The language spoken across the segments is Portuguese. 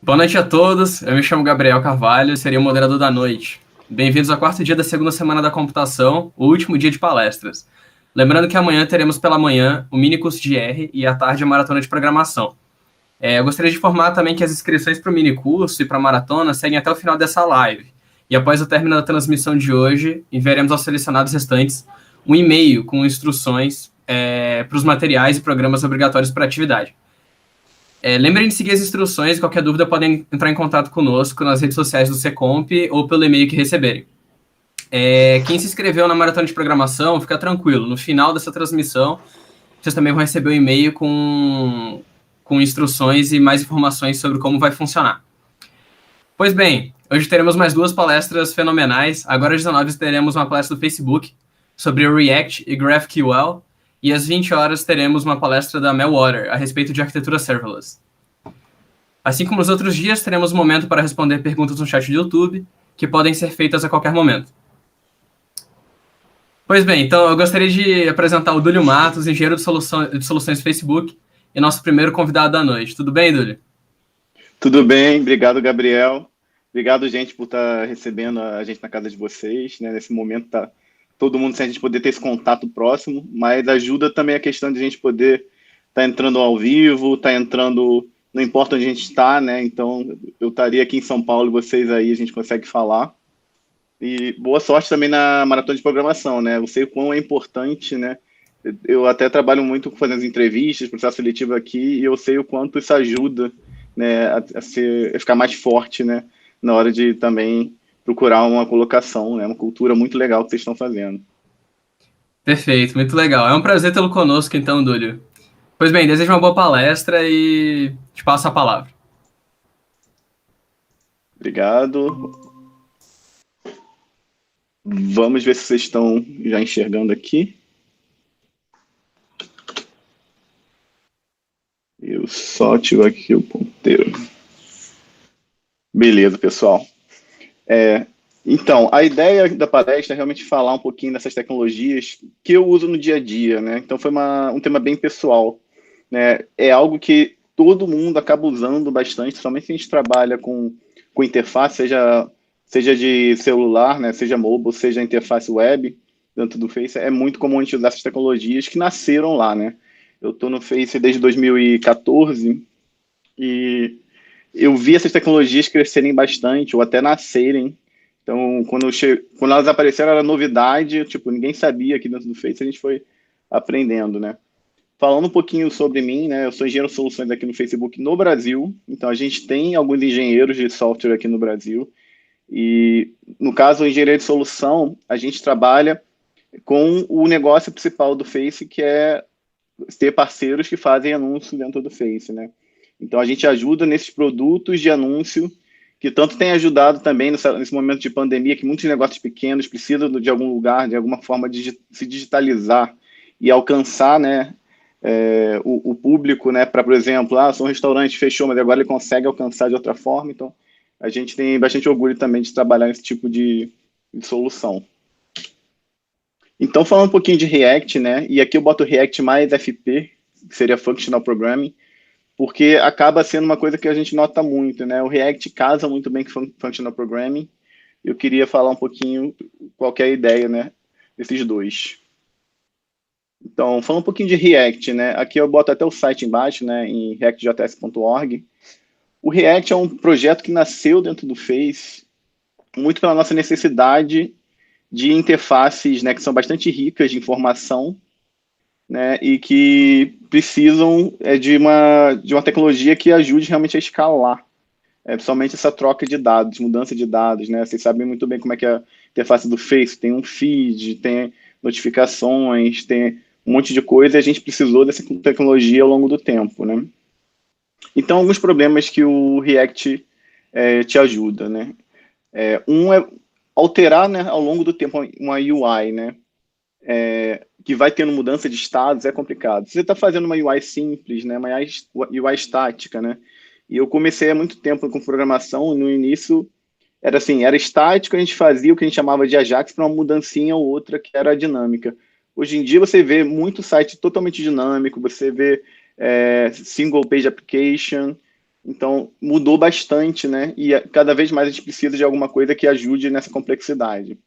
Boa noite a todos, eu me chamo Gabriel Carvalho e serei o moderador da noite. Bem-vindos ao quarto dia da segunda semana da computação, o último dia de palestras. Lembrando que amanhã teremos pela manhã o mini curso de R e à tarde a maratona de programação. Eu gostaria de informar também que as inscrições para o mini curso e para a maratona seguem até o final dessa live. E após o término da transmissão de hoje, enviaremos aos selecionados restantes um e-mail com instruções para os materiais e programas obrigatórios para a atividade. Lembrem de seguir as instruções e qualquer dúvida podem entrar em contato conosco nas redes sociais do Secomp ou pelo e-mail que receberem. Quem se inscreveu na maratona de programação, fica tranquilo. No final dessa transmissão, vocês também vão receber um e-mail com instruções e mais informações sobre como vai funcionar. Pois bem, hoje teremos mais duas palestras fenomenais. Agora às 19 teremos uma palestra do Facebook sobre React e GraphQL. E às 20 horas teremos uma palestra da Meltwater a respeito de arquitetura serverless. Assim como nos outros dias, teremos um momento para responder perguntas no chat do YouTube, que podem ser feitas a qualquer momento. Pois bem, então eu gostaria de apresentar o Dúlio Matos, engenheiro de soluções Facebook, e nosso primeiro convidado da noite. Tudo bem, Dúlio? Tudo bem, obrigado, Gabriel. Obrigado, gente, por estar recebendo a gente na casa de vocês, né? Nesse momento tá todo mundo sem a gente poder ter esse contato próximo, mas ajuda também a questão de a gente poder estar entrando ao vivo, estar entrando, não importa onde a gente está, né? Então, eu estaria aqui em São Paulo e vocês aí, a gente consegue falar. E boa sorte também na maratona de programação, né? Eu sei o quão é importante, né? Eu até trabalho muito fazendo entrevistas, processo seletivo aqui, e eu sei o quanto isso ajuda, né, a ficar mais forte, né, na hora de também procurar uma colocação, né, uma cultura muito legal que vocês estão fazendo. Perfeito, muito legal. É um prazer tê-lo conosco, então, Dúlio. Pois bem, desejo uma boa palestra e te passo a palavra. Obrigado. Vamos ver se vocês estão já enxergando aqui. Eu só ativo aqui o ponteiro. Beleza, pessoal. Então, a ideia da palestra é realmente falar um pouquinho dessas tecnologias que eu uso no dia a dia, né? Então, foi um tema bem pessoal, né? É algo que todo mundo acaba usando bastante, somente se a gente trabalha com interface, seja de celular, né? Seja mobile, seja interface web, dentro do Face, é muito comum a gente usar essas tecnologias que nasceram lá, né? Eu estou no Face desde 2014 e eu vi essas tecnologias crescerem bastante, ou até nascerem. Então, quando elas apareceram, era novidade, tipo, ninguém sabia aqui dentro do Face, a gente foi aprendendo, né? Falando um pouquinho sobre mim, né? Eu sou engenheiro de soluções aqui no Facebook no Brasil, então a gente tem alguns engenheiros de software aqui no Brasil, e no caso, a engenharia de solução, a gente trabalha com o negócio principal do Face, que é ter parceiros que fazem anúncio dentro do Face, né? Então, a gente ajuda nesses produtos de anúncio, que tanto tem ajudado também nesse momento de pandemia, que muitos negócios pequenos precisam de algum lugar, de alguma forma de se digitalizar e alcançar, né, o público, né, para, por exemplo, sou um restaurante, fechou, mas agora ele consegue alcançar de outra forma. Então, a gente tem bastante orgulho também de trabalhar nesse tipo de solução. Então, falando um pouquinho de React, né, e aqui eu boto React mais FP, que seria Functional Programming, porque acaba sendo uma coisa que a gente nota muito, né? O React casa muito bem com Functional Programming. Eu queria falar um pouquinho qual que é a ideia, né, desses dois. Então, falando um pouquinho de React, né? Aqui eu boto até o site embaixo, né, em reactjs.org. O React é um projeto que nasceu dentro do Face, muito pela nossa necessidade de interfaces, né, que são bastante ricas de informação, né, e que precisam de uma tecnologia que ajude realmente a escalar, principalmente essa troca de dados, mudança de dados, né? Vocês sabem muito bem como é que é a interface do Face, tem um feed, tem notificações, tem um monte de coisa, e a gente precisou dessa tecnologia ao longo do tempo, né? Então, alguns problemas que o React te ajuda, né? Um é alterar, né, ao longo do tempo uma UI, né? Que vai tendo mudança de estados, é complicado. Se você está fazendo uma UI simples, né, uma UI estática, né, e eu comecei há muito tempo com programação, no início era assim, era estático, a gente fazia o que a gente chamava de Ajax para uma mudancinha ou outra que era dinâmica. Hoje em dia você vê muito site totalmente dinâmico, você vê single page application, Então, mudou bastante, né? E cada vez mais a gente precisa de alguma coisa que ajude nessa complexidade.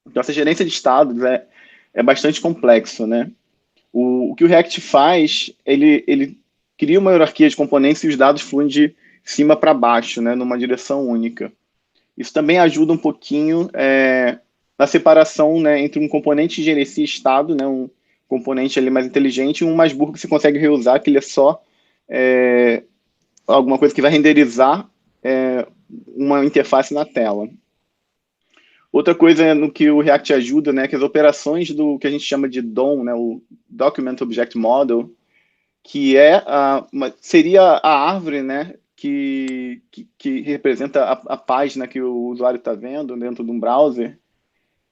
Então, essa gerência de estados é bastante complexo, né? O que o React faz, ele cria uma hierarquia de componentes e os dados fluem de cima para baixo, né? Numa direção única. Isso também ajuda um pouquinho na separação, né, entre um componente que gerencia estado, né, um componente ali mais inteligente, e um mais burro que você consegue reusar, que ele é só alguma coisa que vai renderizar uma interface na tela. Outra coisa no que o React ajuda, né, que as operações do que a gente chama de DOM, né, o Document Object Model, que seria a árvore, né, que representa a página que o usuário está vendo dentro de um browser,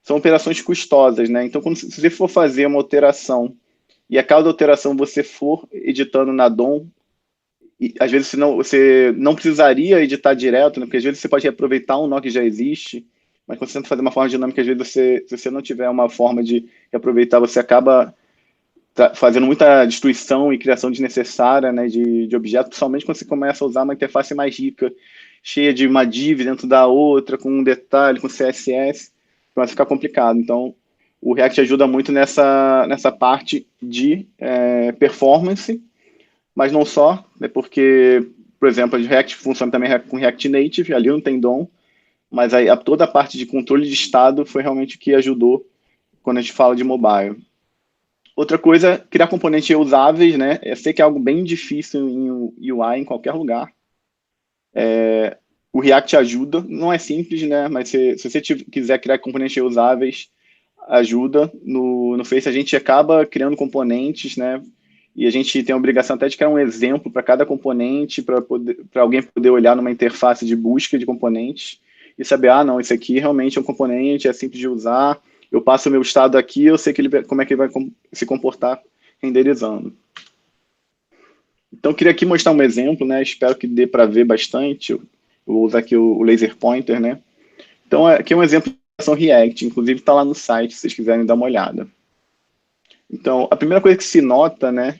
são operações custosas, né? Então, se você for fazer uma alteração e a cada alteração você for editando na DOM, e às vezes você não precisaria editar direto, né? Porque às vezes você pode reaproveitar um nó que já existe, mas quando você tenta fazer uma forma dinâmica, às vezes se você não tiver uma forma de reaproveitar, você acaba fazendo muita destruição e criação desnecessária, né, de objetos, principalmente quando você começa a usar uma interface mais rica, cheia de uma div dentro da outra, com um detalhe, com CSS, começa a ficar complicado. Então, o React ajuda muito nessa parte de performance, mas não só, né, porque, por exemplo, o React funciona também com React Native, ali não tem DOM, mas aí toda a parte de controle de estado foi realmente o que ajudou quando a gente fala de mobile. Outra coisa, criar componentes reusáveis, né? Eu sei que é algo bem difícil em UI, em qualquer lugar. O React ajuda, não é simples, né? Mas se você quiser criar componentes reusáveis, ajuda. No Face a gente acaba criando componentes, né? E a gente tem a obrigação até de criar um exemplo para cada componente, para alguém poder olhar numa interface de busca de componentes e saber, não, esse aqui realmente é um componente, é simples de usar. Eu passo o meu estado aqui, eu sei como é que ele vai se comportar renderizando. Então, eu queria aqui mostrar um exemplo, né? Espero que dê para ver bastante. Eu vou usar aqui o laser pointer, né? Então, aqui é um exemplo de aplicação React, inclusive está lá no site, se vocês quiserem dar uma olhada. Então, a primeira coisa que se nota, né,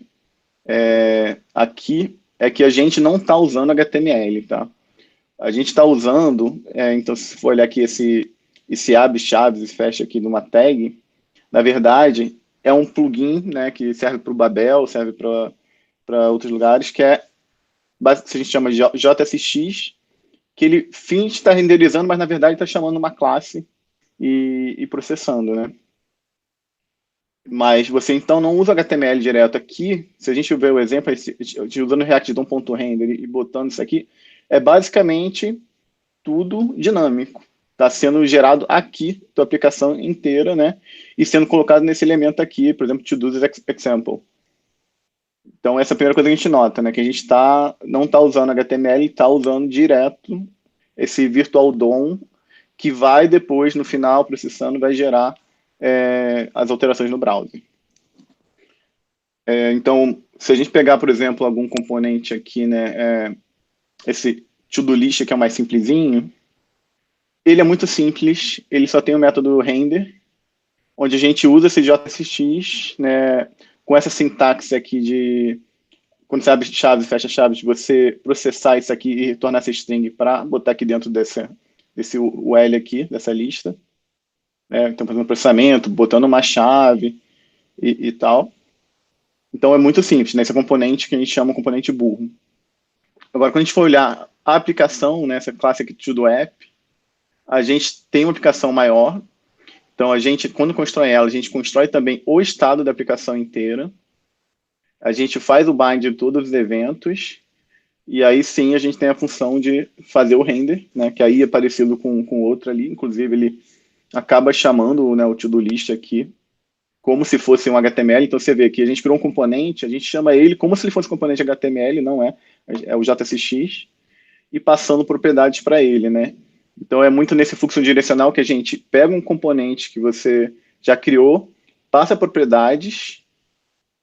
aqui, é que a gente não está usando HTML, tá? A gente está usando, então, se for olhar aqui esse abre chaves e fecha aqui numa tag, na verdade, é um plugin, né, que serve para o Babel, serve para outros lugares, que a gente chama de JSX, que ele finge estar renderizando, mas na verdade está chamando uma classe e processando, né? Mas você então não usa HTML direto aqui. Se a gente ver o exemplo, usando o React DOM.render e botando isso aqui, é basicamente tudo dinâmico. Está sendo gerado aqui, tua aplicação inteira, né? E sendo colocado nesse elemento aqui, por exemplo, to-do example. Então, essa é a primeira coisa que a gente nota, né? Que a gente não está usando HTML, está usando direto esse virtual DOM, que vai depois, no final, processando, vai gerar as alterações no browser. Então, se a gente pegar, por exemplo, algum componente aqui, né? Esse to-do list, que é o mais simplesinho, ele é muito simples, ele só tem o método render, onde a gente usa esse JSX, né, com essa sintaxe aqui de, quando você abre chaves e fecha chaves, você processar isso aqui e retornar essa string para botar aqui dentro desse UL aqui, dessa lista. Então, fazendo processamento, botando uma chave e tal. Então, é muito simples, né? Esse é um componente que a gente chama de componente burro. Agora, quando a gente for olhar a aplicação, né, essa classe aqui do app, a gente tem uma aplicação maior. Então, a gente, quando constrói ela, a gente constrói também o estado da aplicação inteira. A gente faz o bind de todos os eventos. E aí, sim, a gente tem a função de fazer o render, né, que aí é parecido com o outro ali. Inclusive, ele acaba chamando, né, o to-do list aqui como se fosse um HTML. Então, você vê que a gente criou um componente, a gente chama ele como se ele fosse um componente HTML, não é. É o JSX. E passando propriedades para ele, né? Então, é muito nesse fluxo direcional que a gente pega um componente que você já criou, passa propriedades,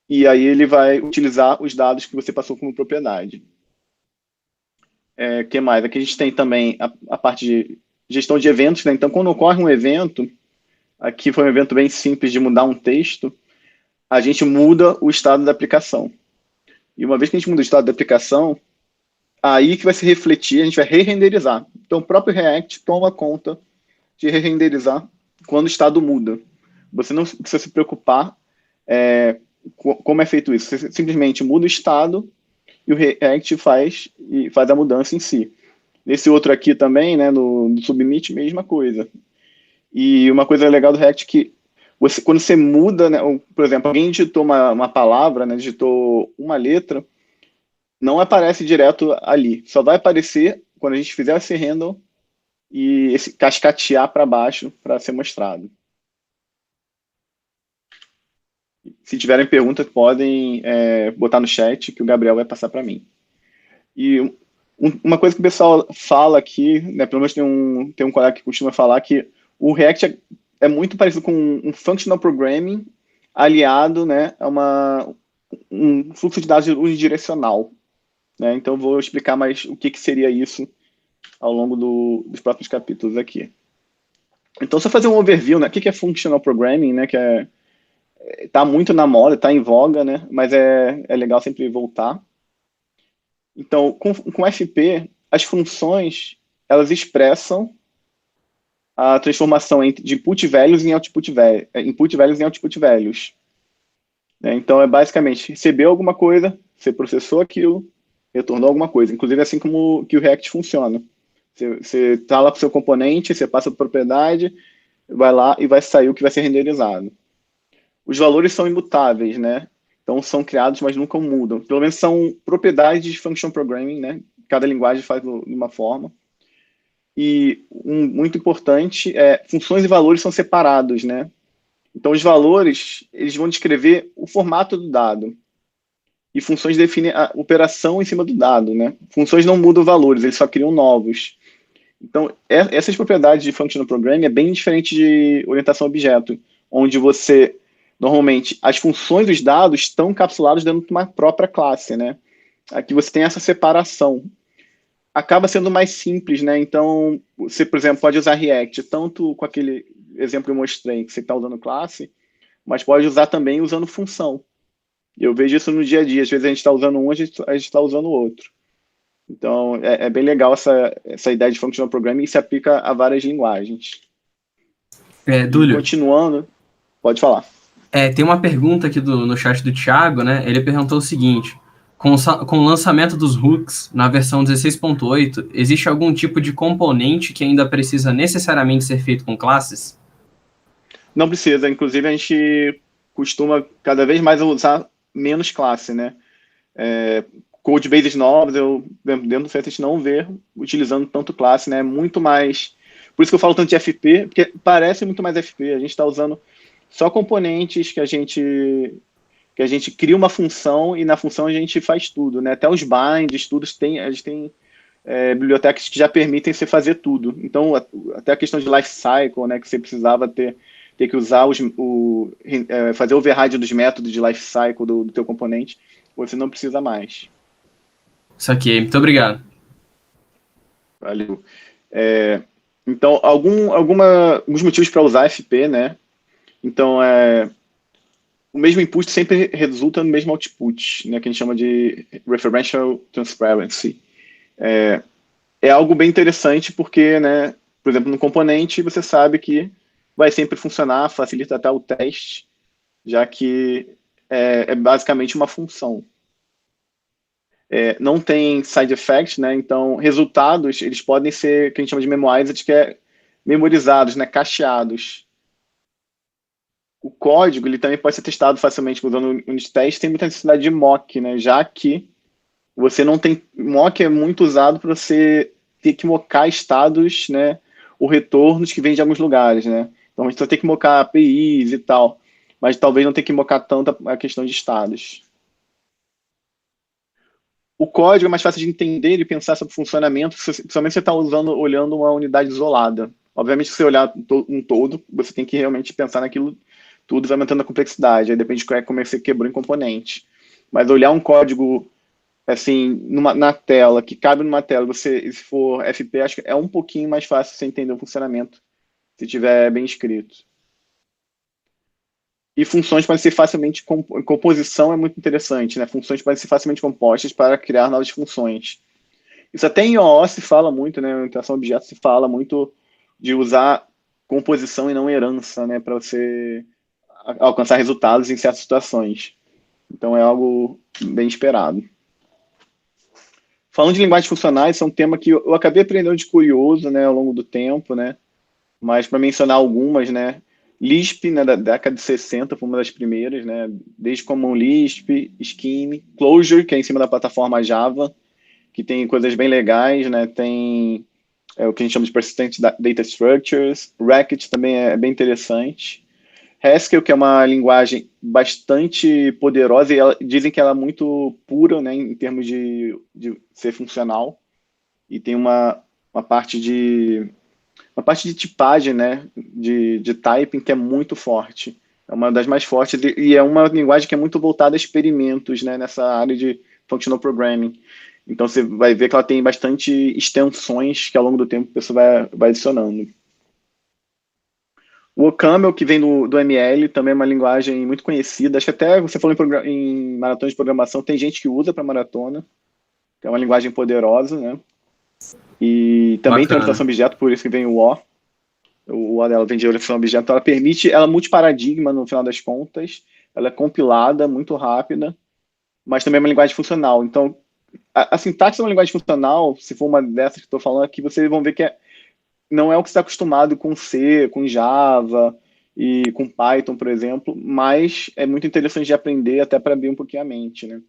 e aí ele vai utilizar os dados que você passou como propriedade. Que mais? Aqui a gente tem também a parte de gestão de eventos, né? Então, quando ocorre um evento, aqui foi um evento bem simples de mudar um texto, a gente muda o estado da aplicação. E uma vez que a gente muda o estado da aplicação, aí que vai se refletir, a gente vai re-renderizar. Então, o próprio React toma conta de re-renderizar quando o estado muda. Você não precisa se preocupar como é feito isso. Você simplesmente muda o estado e o React faz a mudança em si. Nesse outro aqui também, né, no Submit, mesma coisa. E uma coisa legal do React é que quando você muda, né, por exemplo, alguém digitou uma palavra, né, digitou uma letra, não aparece direto ali. Só vai aparecer quando a gente fizer esse handle e esse cascatear para baixo para ser mostrado. Se tiverem perguntas, podem botar no chat que o Gabriel vai passar para mim. E uma coisa que o pessoal fala aqui, né, pelo menos tem um colega que costuma falar que o React é muito parecido com um functional programming aliado, né, a um fluxo de dados unidirecional. Né? Então, eu vou explicar mais o que seria isso ao longo dos próprios capítulos aqui. Então, só fazer um overview, né? O que é functional programming, né? Que tá muito na moda, tá em voga, né? Mas é legal sempre voltar. Então, com FP, as funções, elas expressam a transformação de input values em output values. Né? Então, é basicamente receber alguma coisa, você processou aquilo, retornou alguma coisa. Inclusive, assim como que o React funciona. Você está lá com o seu componente, você passa por propriedade, vai lá e vai sair o que vai ser renderizado. Os valores são imutáveis, né? Então, são criados, mas nunca mudam. Pelo menos são propriedades de function programming, né? Cada linguagem faz de uma forma. E muito importante funções e valores são separados, né? Então, os valores, eles vão descrever o formato do dado. E funções definem a operação em cima do dado, né? Funções não mudam valores, eles só criam novos. Então, essas propriedades de functional programming é bem diferente de orientação a objeto, onde você, normalmente, as funções dos dados estão encapsuladas dentro de uma própria classe, né? Aqui você tem essa separação. Acaba sendo mais simples, né? Então, você, por exemplo, pode usar React tanto com aquele exemplo que eu mostrei, que você está usando classe, mas pode usar também usando função. Eu vejo isso no dia a dia. Às vezes a gente está usando um, a gente está usando o outro. Então, é bem legal essa ideia de functional programming e se aplica a várias linguagens. E Dúlio, continuando, pode falar. tem uma pergunta aqui no chat do Thiago, né? Ele perguntou o seguinte: com o lançamento dos hooks na versão 16.8, existe algum tipo de componente que ainda precisa necessariamente ser feito com classes? Não precisa. Inclusive, a gente costuma cada vez mais usar menos classe, né? Codebases novos, dentro do Fast a gente não vê utilizando tanto classe, né? Muito mais... Por isso que eu falo tanto de FP, porque parece muito mais FP. A gente está usando só componentes que a gente cria uma função e na função a gente faz tudo, né? Até os binds, tudo, a gente tem bibliotecas que já permitem você fazer tudo. Então, até a questão de lifecycle, né? Que você precisava ter que usar fazer override dos métodos de lifecycle do teu componente, você não precisa mais. Saquei, muito obrigado. Valeu. Então, alguns motivos para usar FP, né? Então, o mesmo input sempre resulta no mesmo output, né? Que a gente chama de referential transparency. É algo bem interessante porque, né? Por exemplo, no componente, você sabe que vai sempre funcionar, facilita até o teste, já que é basicamente uma função. Não tem side effect, né? Então, resultados, eles podem ser, que a gente chama de memoized, que é memorizados, né? Cacheados. O código, ele também pode ser testado facilmente usando unit test, tem muita necessidade de mock, né? Já que você não tem... Mock é muito usado para você ter que mocar estados, né? Ou retornos que vêm de alguns lugares, né? Então, a gente vai ter que mocar APIs e tal, mas talvez não tenha que mocar tanto a questão de estados. O código é mais fácil de entender e pensar sobre o funcionamento, principalmente se você está olhando uma unidade isolada. Obviamente, se você olhar um todo, você tem que realmente pensar naquilo tudo, vai aumentando a complexidade. Aí depende de como é que você quebrou em componente. Mas olhar um código assim, na tela, que cabe numa tela, se for FP, acho que é um pouquinho mais fácil você entender o funcionamento, se tiver bem escrito. E funções podem ser facilmente... Composição é muito interessante, né? Funções podem ser facilmente compostas para criar novas funções. Isso até em OO se fala muito, né? Orientação a objeto se fala muito de usar composição e não herança, né? Para você alcançar resultados em certas situações. Então é algo bem esperado. Falando de linguagens funcionais, isso é um tema que eu acabei aprendendo de curioso, né, ao longo do tempo, né? Mas para mencionar algumas, né? Lisp, né, da década de 60, foi uma das primeiras, né? Desde Common Lisp, Scheme, Clojure, que é em cima da plataforma Java, que tem coisas bem legais, né? Tem o que a gente chama de Persistent Data Structures, Racket também é bem interessante. Haskell, que é uma linguagem bastante poderosa, e dizem que ela é muito pura, né, em termos de ser funcional, e tem uma parte de tipagem, né, de typing que é muito forte. É uma das mais fortes e é uma linguagem que é muito voltada a experimentos, né, nessa área de functional programming. Então você vai ver que ela tem bastante extensões que ao longo do tempo a pessoa vai adicionando. O OCaml, que vem do ML, também é uma linguagem muito conhecida. Acho que até você falou em maratona de programação, tem gente que usa para maratona, que é uma linguagem poderosa, né? E também tem orientação Bacana. objeto, por isso que vem o O. O O dela vem de orientação objeto, então ela permite, ela é multiparadigma no final das contas, ela é compilada, muito rápida, mas também é uma linguagem funcional. Então, a sintaxe é uma linguagem funcional, se for uma dessas que estou falando aqui, vocês vão ver que não é o que você está acostumado com C, com Java e com Python, por exemplo, mas é muito interessante de aprender até para abrir um pouquinho a mente, né?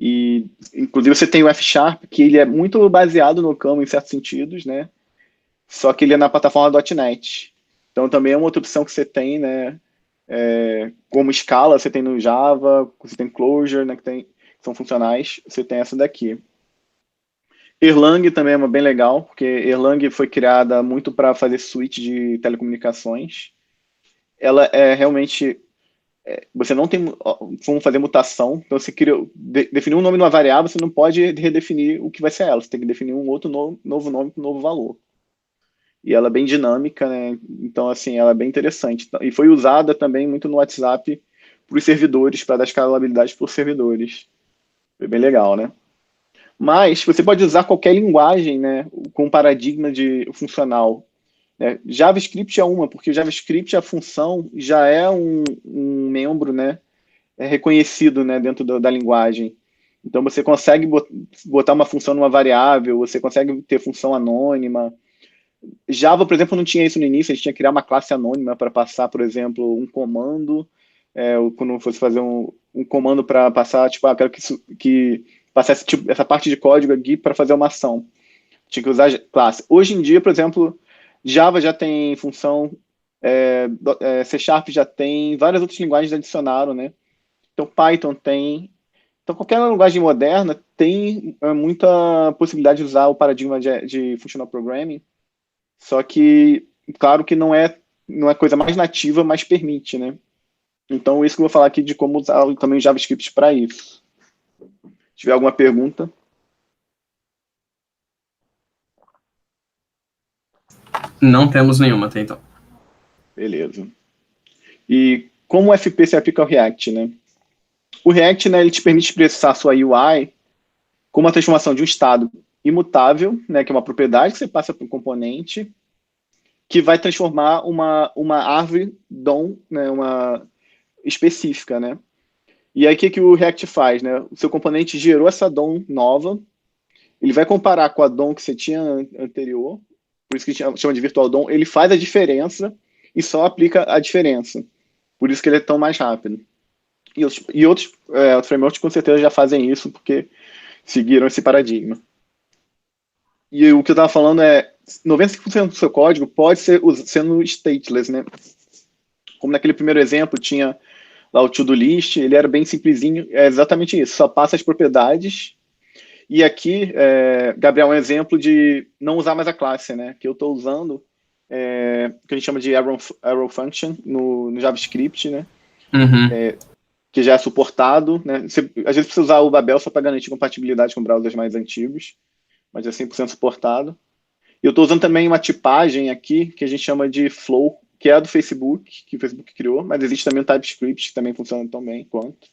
E, inclusive, você tem o F Sharp, que ele é muito baseado no Caml em certos sentidos, né? Só que ele é na plataforma .NET. Então, também é uma outra opção que você tem, né? Como Scala, você tem no Java, você tem Clojure, né? Que são funcionais, você tem essa daqui. Erlang também é bem legal, porque Erlang foi criada muito para fazer switch de telecomunicações. Ela é realmente. Você não tem como fazer mutação, então você definir um nome numa variável, você não pode redefinir o que vai ser ela, você tem que definir um outro novo nome com um novo valor. E ela é bem dinâmica, né? Então, assim, ela é bem interessante. E foi usada também muito no WhatsApp para os servidores, para dar escalabilidade para os servidores. Foi bem legal, né? Mas você pode usar qualquer linguagem, né, com paradigma de funcional. Né? JavaScript é uma, porque o JavaScript, a função, já é um membro, né, reconhecido, né, dentro da linguagem. Então você consegue botar uma função numa variável, você consegue ter função anônima. Java, por exemplo, não tinha isso no início, a gente tinha que criar uma classe anônima para passar, por exemplo, um comando, quando fosse fazer um comando para passar, tipo, quero que passasse tipo, essa parte de código aqui para fazer uma ação. Tinha que usar classe. Hoje em dia, por exemplo, Java já tem função, C Sharp já tem, várias outras linguagens adicionaram, né? Então Python tem. Então qualquer linguagem moderna tem muita possibilidade de usar o paradigma de functional programming, só que, claro que não é coisa mais nativa, mas permite, né? Então isso que eu vou falar aqui de como usar também o JavaScript para isso. Se tiver alguma pergunta. Não temos nenhuma até então. Beleza. E como o FP se aplica ao React, né? O React, né, ele te permite expressar a sua UI como uma transformação de um estado imutável, né, que é uma propriedade que você passa para um componente, que vai transformar uma árvore DOM, né, uma específica, né? E aí o que o React faz, né? O seu componente gerou essa DOM nova, ele vai comparar com a DOM que você tinha anterior, por isso que chama de virtual DOM, ele faz a diferença e só aplica a diferença. Por isso que ele é tão mais rápido. E outros frameworks com certeza já fazem isso, porque seguiram esse paradigma. E o que eu estava falando 95% do seu código pode ser sendo stateless, né? Como naquele primeiro exemplo tinha lá o to-do list, ele era bem simplesinho, é exatamente isso, só passa as propriedades. E aqui, Gabriel, é um exemplo de não usar mais a classe, né? Que eu estou usando, que a gente chama de arrow function no JavaScript, né? Uhum. Que já é suportado, né? Você, às vezes precisa usar o Babel só para garantir compatibilidade com browsers mais antigos, mas é 100% suportado. E eu estou usando também uma tipagem aqui que a gente chama de Flow, que é a do Facebook, que o Facebook criou, mas existe também o TypeScript, que também funciona tão bem quanto.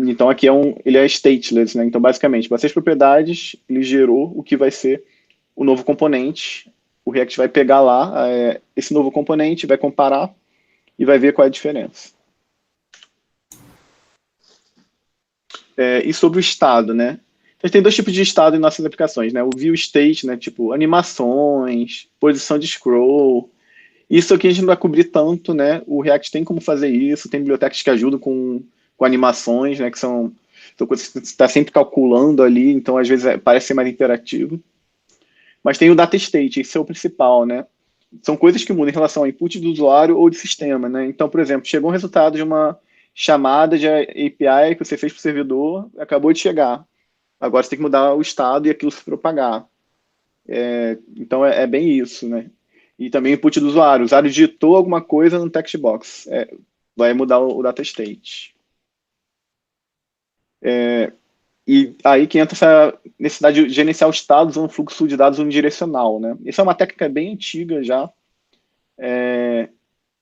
Então aqui ele é stateless, né? Então basicamente, para essas propriedades, ele gerou o que vai ser o novo componente. O React vai pegar lá esse novo componente, vai comparar e vai ver qual é a diferença. E sobre o estado, né? A gente tem dois tipos de estado em nossas aplicações, né? O view state, né? Tipo animações, posição de scroll. Isso aqui a gente não vai cobrir tanto, né? O React tem como fazer isso, tem bibliotecas que ajudam com animações, né? Que são coisas que você está sempre calculando ali, então às vezes parece ser mais interativo. Mas tem o data state, esse é o principal, né? São coisas que mudam em relação ao input do usuário ou do sistema, né? Então, por exemplo, chegou um resultado de uma chamada de API que você fez para o servidor, acabou de chegar. Agora você tem que mudar o estado e aquilo se propagar. Então é bem isso, né? E também o input do usuário. O usuário digitou alguma coisa no text box. Vai mudar o data state. E aí que entra essa necessidade de gerenciar os estados usando fluxo de dados unidirecional, né? Essa é uma técnica bem antiga já,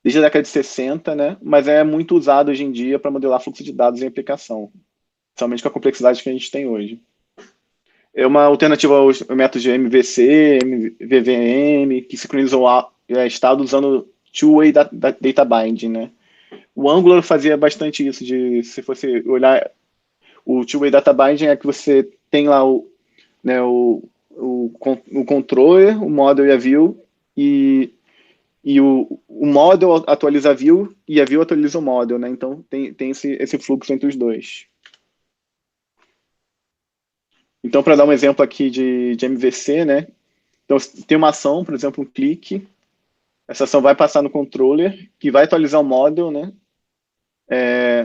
desde a década de 60, né? Mas é muito usada hoje em dia para modelar fluxo de dados em aplicação, principalmente com a complexidade que a gente tem hoje. É uma alternativa aos métodos de MVC, MVVM, que sincronizam estados usando two-way data binding, né? O Angular fazia bastante isso, se fosse olhar o two-way data binding é que você tem lá o controller, o model e a view, e o model atualiza a view e a view atualiza o model, né? Então tem esse fluxo entre os dois. Então, para dar um exemplo aqui de MVC, né? Então, tem uma ação, por exemplo, um clique. Essa ação vai passar no controller, que vai atualizar o model, né?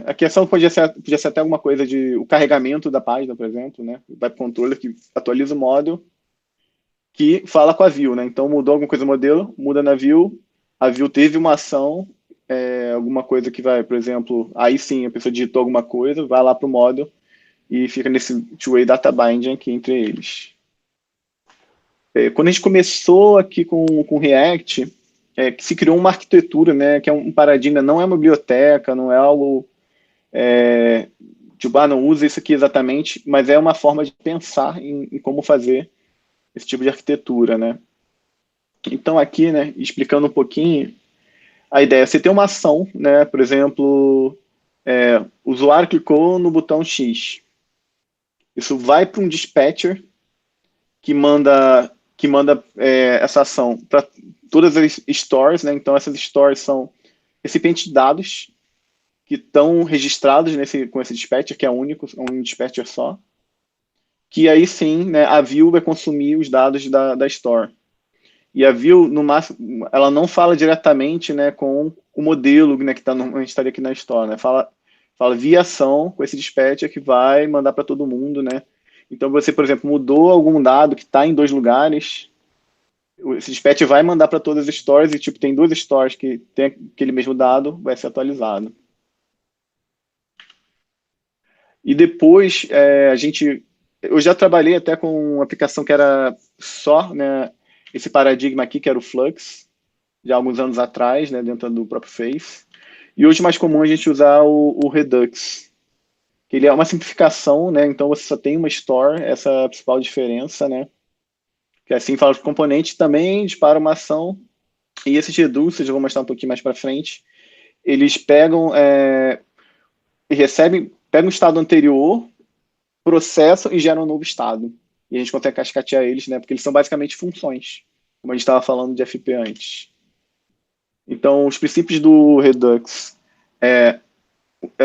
Aqui a ação podia ser até alguma coisa o carregamento da página, por exemplo, né? Vai para o controller que atualiza o model, que fala com a view, né? Então, mudou alguma coisa no modelo, muda na view, a view teve uma ação, alguma coisa que vai, por exemplo, aí sim, a pessoa digitou alguma coisa, vai lá para o model e fica nesse two-way data binding aqui entre eles. Quando a gente começou aqui com React, que se criou uma arquitetura, né, que é um paradigma, não é uma biblioteca, não é algo tipo, não usa isso aqui exatamente, mas é uma forma de pensar em como fazer esse tipo de arquitetura, né? Então aqui, né, explicando um pouquinho, a ideia é você ter uma ação, né, por exemplo, o usuário clicou no botão X. Isso vai para um dispatcher que manda essa ação para todas as stores, né? Então essas stores são recipientes de dados que estão registrados com esse dispatcher, que é único, é um dispatcher só, que aí sim, né, a view vai consumir os dados da store. E a view, no máximo, ela não fala diretamente, né, com o modelo, né, que a gente estaria aqui na store, né? Fala via ação com esse dispatcher que vai mandar para todo mundo, né? Então você, por exemplo, mudou algum dado que está em 2 lugares, esse dispatcher vai mandar para todas as stores e tipo tem 2 stores que tem aquele mesmo dado, vai ser atualizado. E depois eu já trabalhei até com uma aplicação que era só, né, esse paradigma aqui que era o Flux, já há alguns anos atrás, né, dentro do próprio Face. E hoje é mais comum a gente usar o Redux, que ele é uma simplificação, né? Então você só tem uma store, essa é a principal diferença, né? Que assim fala os componentes também dispara uma ação e esses reduces, eu vou mostrar um pouquinho mais para frente, eles pegam e pegam o estado anterior, processam e geram um novo estado. E a gente consegue cascatear eles, né? Porque eles são basicamente funções, como a gente estava falando de FP antes. Então, os princípios do Redux é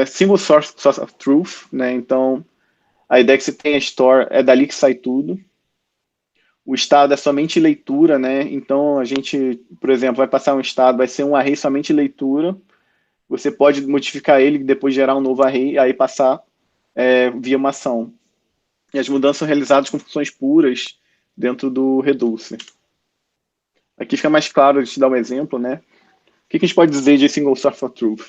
single source of truth, né? Então, a ideia é que você tem a store, é dali que sai tudo. O estado é somente leitura, né? Então, a gente, por exemplo, vai passar um estado, vai ser um array somente leitura. Você pode modificar ele, depois gerar um novo array, aí passar via uma ação. E as mudanças são realizadas com funções puras dentro do Reducer. Aqui fica mais claro, de te dar um exemplo, né? O que a gente pode dizer de Single Source of Truth?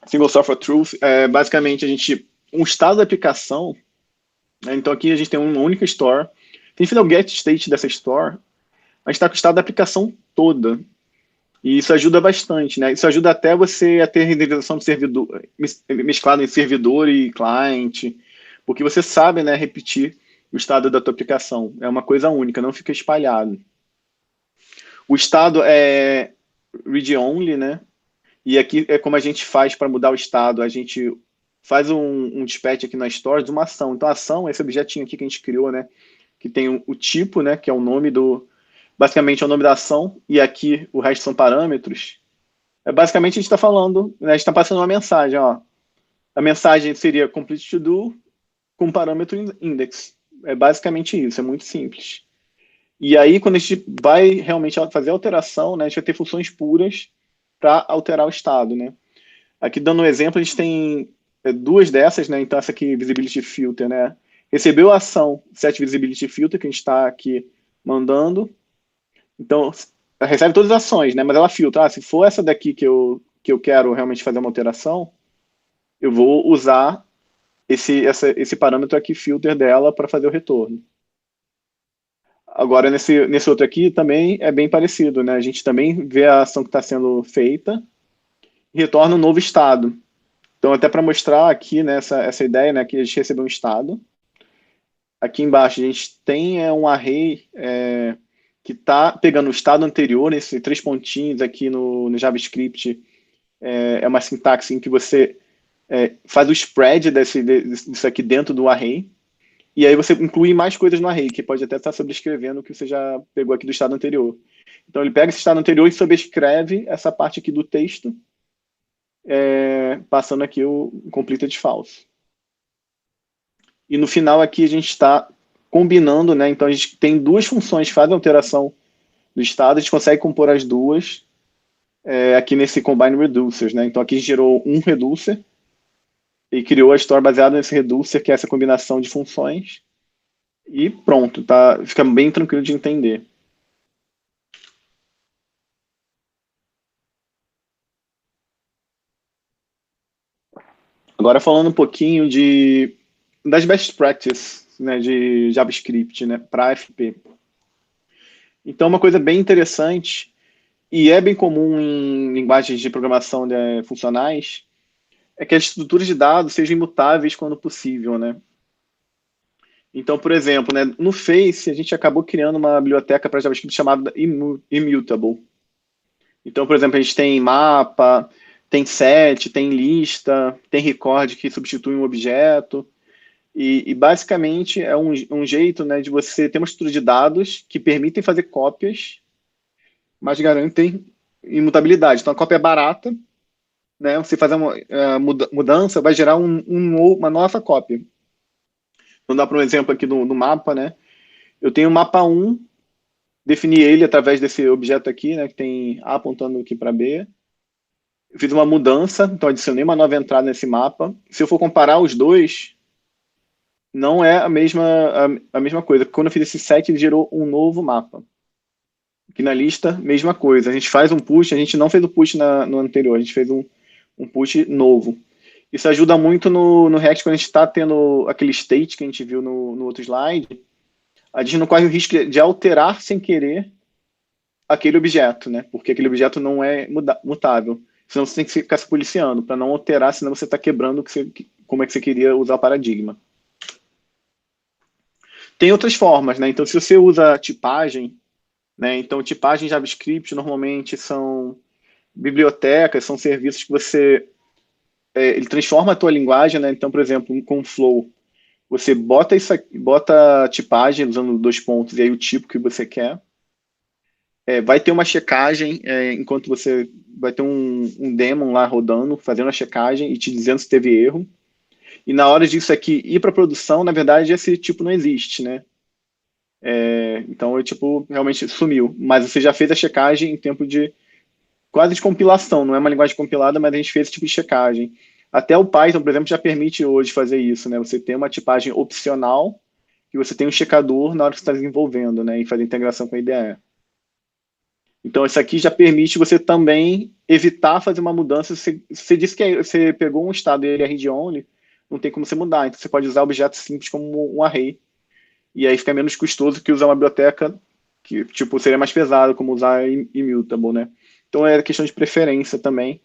Single Source of Truth é basicamente um estado da aplicação, né? Então aqui a gente tem uma única store. Se a gente fizer o get state dessa store, a gente está com o estado da aplicação toda. E isso ajuda bastante, né? Isso ajuda até você a ter renderização de servidor, mesclado em servidor e cliente, porque você sabe, né, repetir o estado da tua aplicação. É uma coisa única, não fica espalhado. O estado é read-only, né? E aqui é como a gente faz para mudar o estado. A gente faz um dispatch aqui na Store de uma ação. Então, a ação, esse objetinho aqui que a gente criou, né? Que tem o tipo, né? Que é o nome do... Basicamente, é o nome da ação. E aqui, o resto são parâmetros. Basicamente, a gente está falando, né, a gente está passando uma mensagem, ó. A mensagem seria complete to do com parâmetro index. É basicamente isso, é muito simples. E aí, quando a gente vai realmente fazer a alteração, né, a gente vai ter funções puras para alterar o estado, né? Aqui, dando um exemplo, a gente tem duas dessas, né? Então, essa aqui, Visibility Filter, né? Recebeu a ação Set Visibility Filter, que a gente está aqui mandando. Então, recebe todas as ações, né? Mas ela filtra. Se for essa daqui que eu quero realmente fazer uma alteração, eu vou usar esse parâmetro aqui, filter dela, para fazer o retorno. Agora, nesse outro aqui, também é bem parecido, né? A gente também vê a ação que está sendo feita e retorna um novo estado. Então, até para mostrar aqui, né, essa ideia, né, que a gente recebeu um estado. Aqui embaixo, a gente tem um array que está pegando o estado anterior, esses 3 pontinhos aqui no JavaScript. É uma sintaxe em que você faz o spread disso aqui dentro do array. E aí você inclui mais coisas no array, que pode até estar sobrescrevendo o que você já pegou aqui do estado anterior. Então, ele pega esse estado anterior e sobrescreve essa parte aqui do texto, passando aqui o completed false. E no final aqui a gente está combinando, né? Então, a gente tem duas funções que fazem alteração do estado, a gente consegue compor as duas aqui nesse Combine Reducers, né? Então, aqui a gente gerou um reducer e criou a store baseada nesse reducer, que é essa combinação de funções. E pronto, tá? Fica bem tranquilo de entender. Agora falando um pouquinho das best practices, né, de JavaScript, né, para FP. Então, uma coisa bem interessante, e é bem comum em linguagens de programação funcionais, é que as estruturas de dados sejam imutáveis quando possível, né? Então, por exemplo, né, no Face, a gente acabou criando uma biblioteca para JavaScript chamada Immutable. Então, por exemplo, a gente tem mapa, tem set, tem lista, tem record que substitui um objeto. E basicamente é um jeito, né, de você ter uma estrutura de dados que permitem fazer cópias, mas garantem imutabilidade. Então, a cópia é barata, né, você faz uma mudança, vai gerar uma nova cópia. Então, dá para um exemplo aqui no mapa, né? Eu tenho o mapa 1, defini ele através desse objeto aqui, né, que tem A apontando aqui para B. Eu fiz uma mudança, então adicionei uma nova entrada nesse mapa. Se eu for comparar os dois, não é a mesma coisa. Quando eu fiz esse set, ele gerou um novo mapa. Aqui na lista, mesma coisa. A gente faz um push, a gente não fez o push no anterior, a gente fez um push novo. Isso ajuda muito no React quando a gente está tendo aquele state que a gente viu no outro slide. A gente não corre o risco de alterar sem querer aquele objeto, né? Porque aquele objeto não é mutável. Senão você tem que ficar se policiando para não alterar, senão você está quebrando como é que você queria usar o paradigma. Tem outras formas, né? Então, se você usa tipagem, né? Então, tipagem JavaScript normalmente são bibliotecas, são serviços que ele transforma a tua linguagem, né? Então, por exemplo, com Flow, você bota bota tipagem usando 2 pontos e aí o tipo que você quer. Vai ter uma checagem enquanto você vai ter um daemon lá rodando, fazendo a checagem e te dizendo se teve erro. E na hora disso aqui ir para produção, na verdade, esse tipo não existe, né? Então, o tipo realmente sumiu. Mas você já fez a checagem em tempo de quase de compilação. Não é uma linguagem compilada, mas a gente fez esse tipo de checagem. Até o Python, por exemplo, já permite hoje fazer isso, né? Você tem uma tipagem opcional e você tem um checador na hora que você está desenvolvendo, né? E fazer integração com a IDE. Então, isso aqui já permite você também evitar fazer uma mudança. Você disse que você pegou um estado e ele é read-only, não tem como você mudar. Então, você pode usar objetos simples como um array. E aí fica menos custoso que usar uma biblioteca que, tipo, seria mais pesado, como usar Immutable, né? Então é questão de preferência também.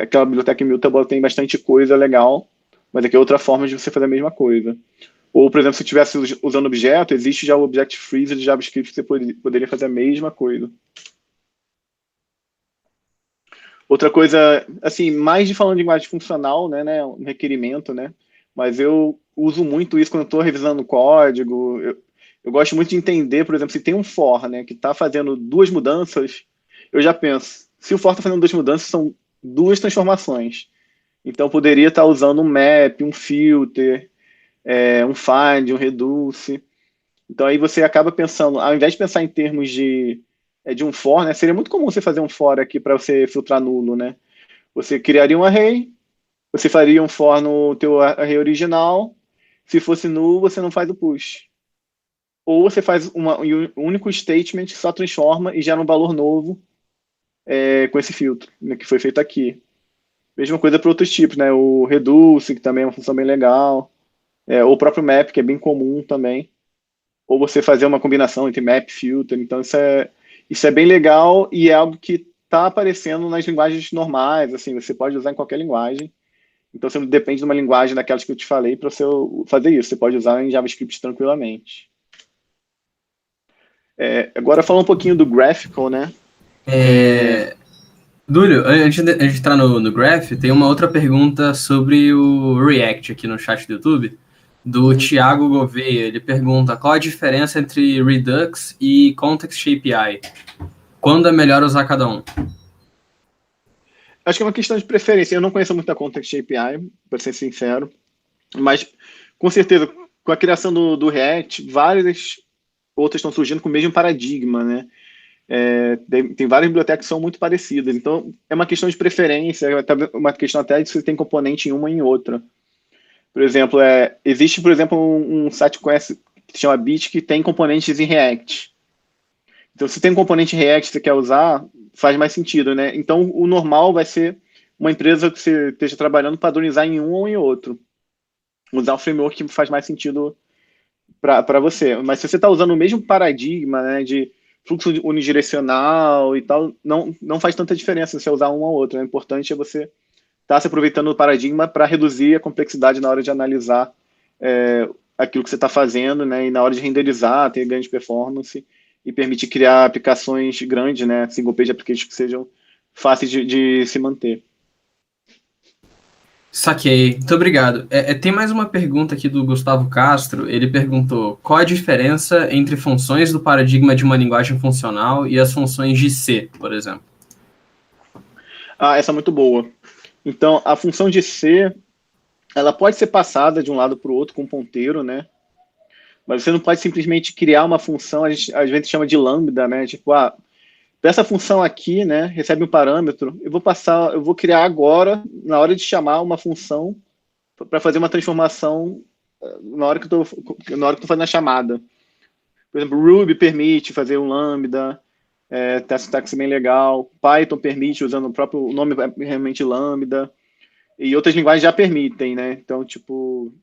Aquela biblioteca Immutable tem bastante coisa legal, mas aqui é outra forma de você fazer a mesma coisa. Ou, por exemplo, se estivesse usando objeto, existe já o Object Freeze de JavaScript que você poderia fazer a mesma coisa. Outra coisa, assim, mais de falando de linguagem funcional, né, um requerimento, né, mas eu uso muito isso quando eu estou revisando código. Eu gosto muito de entender, por exemplo, se tem um for, né, que está fazendo duas mudanças, eu já penso, se o for está fazendo duas mudanças, são duas transformações. Então, eu poderia estar usando um map, um filter, um find, um reduce. Então, aí você acaba pensando, ao invés de pensar em termos de um for, né, seria muito comum você fazer um for aqui para você filtrar nulo, né? Você criaria um array, você faria um for no teu array original, se fosse null, você não faz o push. Ou você faz um único statement que só transforma e gera um valor novo com esse filtro, né, que foi feito aqui. Mesma coisa para outros tipos, né? O reduce, que também é uma função bem legal. Ou o próprio map, que é bem comum também. Ou você fazer uma combinação entre map e filter. Então, isso é bem legal e é algo que está aparecendo nas linguagens normais. Assim, você pode usar em qualquer linguagem. Então, você não depende de uma linguagem daquelas que eu te falei para você fazer isso. Você pode usar em JavaScript tranquilamente. Agora, falando um pouquinho do graphical, né? Dúlio, antes de entrar no Graph, tem uma outra pergunta sobre o React aqui no chat do YouTube, do Thiago Gouveia. Ele pergunta qual a diferença entre Redux e Context API? Quando é melhor usar cada um? Acho que é uma questão de preferência. Eu não conheço muito a Context API, para ser sincero, mas com certeza, com a criação do React, várias outras estão surgindo com o mesmo paradigma, né? Tem várias bibliotecas que são muito parecidas, então é uma questão de preferência, é uma questão até de se tem componente em uma e em outra. Por exemplo, existe, por exemplo, um site que se chama Bit que tem componentes em React. Então, se tem um componente em React que você quer usar, faz mais sentido, né? Então, o normal vai ser uma empresa que você esteja trabalhando padronizar em um ou em outro. Usar o framework que faz mais sentido para você. Mas se você está usando o mesmo paradigma, né, de fluxo unidirecional e tal, não faz tanta diferença você usar um ou outro. O importante é você estar se aproveitando do paradigma para reduzir a complexidade na hora de analisar aquilo que você está fazendo, né, e na hora de renderizar, ter ganho de performance e permitir criar aplicações grandes, né, single page applications que sejam fáceis de se manter. Saquei, muito obrigado. Tem mais uma pergunta aqui do Gustavo Castro. Ele perguntou qual a diferença entre funções do paradigma de uma linguagem funcional e as funções de C, por exemplo. Essa é muito boa. Então, a função de C, ela pode ser passada de um lado para o outro com um ponteiro, né? Mas você não pode simplesmente criar uma função, a gente às vezes chama de lambda, né? Tipo, essa função aqui, né, recebe um parâmetro, eu vou criar agora, na hora de chamar uma função, para fazer uma transformação na hora que eu estou fazendo a chamada. Por exemplo, Ruby permite fazer um lambda, tem a sintaxe bem legal, Python permite, usando o próprio nome realmente lambda, e outras linguagens já permitem, né? Então, tipo,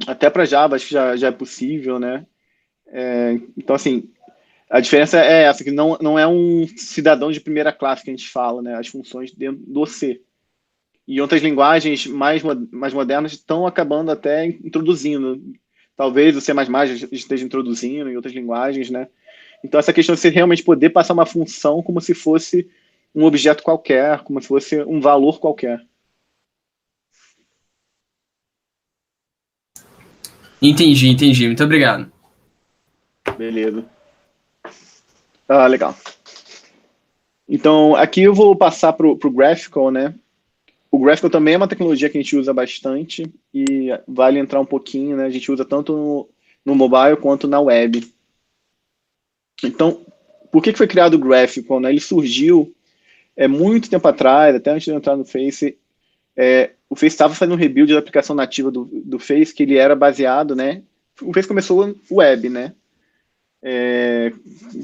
até para Java acho que já é possível, né? Então, assim, a diferença é essa, que não é um cidadão de primeira classe que a gente fala, né? As funções dentro do C. E outras linguagens mais modernas estão acabando até introduzindo. Talvez o C++ esteja introduzindo em outras linguagens, né? Então, essa questão de você realmente poder passar uma função como se fosse um objeto qualquer, como se fosse um valor qualquer. Entendi. Muito obrigado. Beleza. Legal. Então, aqui eu vou passar para o Graphical, né? O Graphical também é uma tecnologia que a gente usa bastante e vale entrar um pouquinho, né? A gente usa tanto no mobile quanto na web. Então, por que foi criado o Graphical, né? Ele surgiu muito tempo atrás, até antes de eu entrar no Face. O Face estava fazendo um rebuild da aplicação nativa do Face, que ele era baseado, né? O Face começou web, né?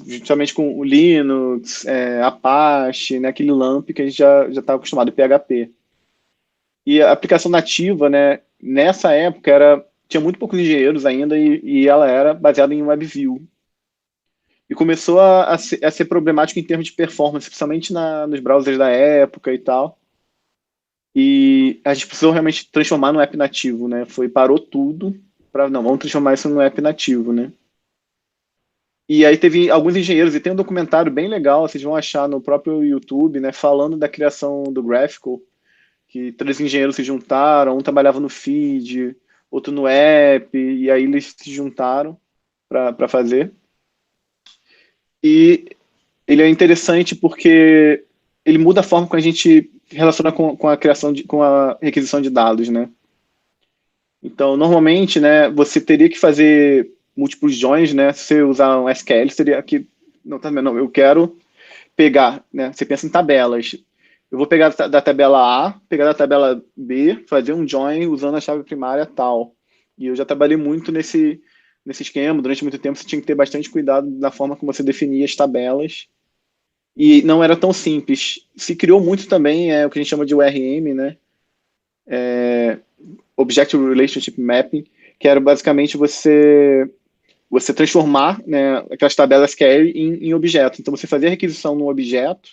Justamente com o Linux, Apache, né? Aquele LAMP que a gente já estava acostumado, PHP. E a aplicação nativa, né? Nessa época tinha muito poucos engenheiros ainda e ela era baseada em WebView. E começou a ser problemático em termos de performance, principalmente nos browsers da época e tal. E a gente precisou realmente transformar no app nativo, né? Parou tudo para não, vamos transformar isso no app nativo, né? E aí teve alguns engenheiros, e tem um documentário bem legal, vocês vão achar no próprio YouTube, né? Falando da criação do Graphical, que três engenheiros se juntaram, um trabalhava no feed, outro no app, e aí eles se juntaram para fazer. E ele é interessante porque ele muda a forma como a gente relaciona com a criação com a requisição de dados, né? Então, normalmente, né, você teria que fazer múltiplos joins, né? Se você usar um SQL, seria que não, tá, não, eu quero pegar, né? Você pensa em tabelas. Eu vou pegar da tabela A, pegar da tabela B, fazer um join usando a chave primária tal. E eu já trabalhei muito nesse esquema. Durante muito tempo, você tinha que ter bastante cuidado na forma como você definia as tabelas. E não era tão simples. Se criou muito também o que a gente chama de ORM, né? Object Relationship Mapping, que era basicamente você transformar, né, aquelas tabelas SQL em objeto. Então, você fazia a requisição no objeto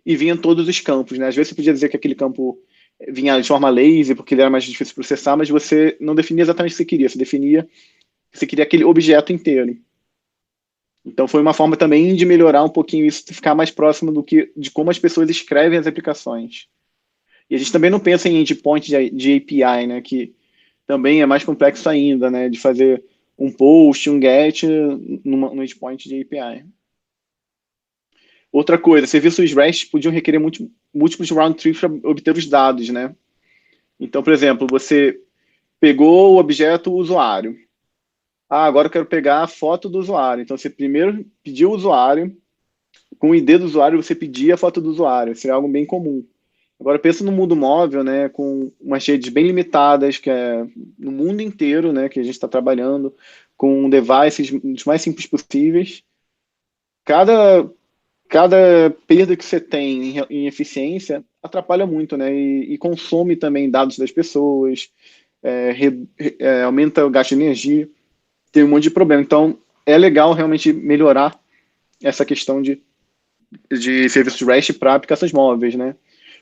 e vinha em todos os campos, né? Às vezes você podia dizer que aquele campo vinha de forma lazy, porque ele era mais difícil de processar, mas você não definia exatamente o que você queria. Você definia que você queria aquele objeto inteiro. Então, foi uma forma também de melhorar um pouquinho isso, de ficar mais próximo de como as pessoas escrevem as aplicações. E a gente também não pensa em endpoint de API, né? Que também é mais complexo ainda, né? De fazer um post, um get no endpoint de API. Outra coisa, serviços REST podiam requerer múltiplos round trips para obter os dados, né? Então, por exemplo, você pegou o objeto usuário. Agora eu quero pegar a foto do usuário. Então, você primeiro pediu o usuário, com o ID do usuário, você pedia a foto do usuário. Seria algo bem comum. Agora, pensa no mundo móvel, né, com umas redes bem limitadas, que é no mundo inteiro, né, que a gente está trabalhando, com devices os mais simples possíveis. Cada, cada perda que você tem em eficiência atrapalha muito, né, e consome também dados das pessoas, aumenta o gasto de energia, tem um monte de problema. Então, é legal realmente melhorar essa questão de serviços REST para aplicações móveis, né?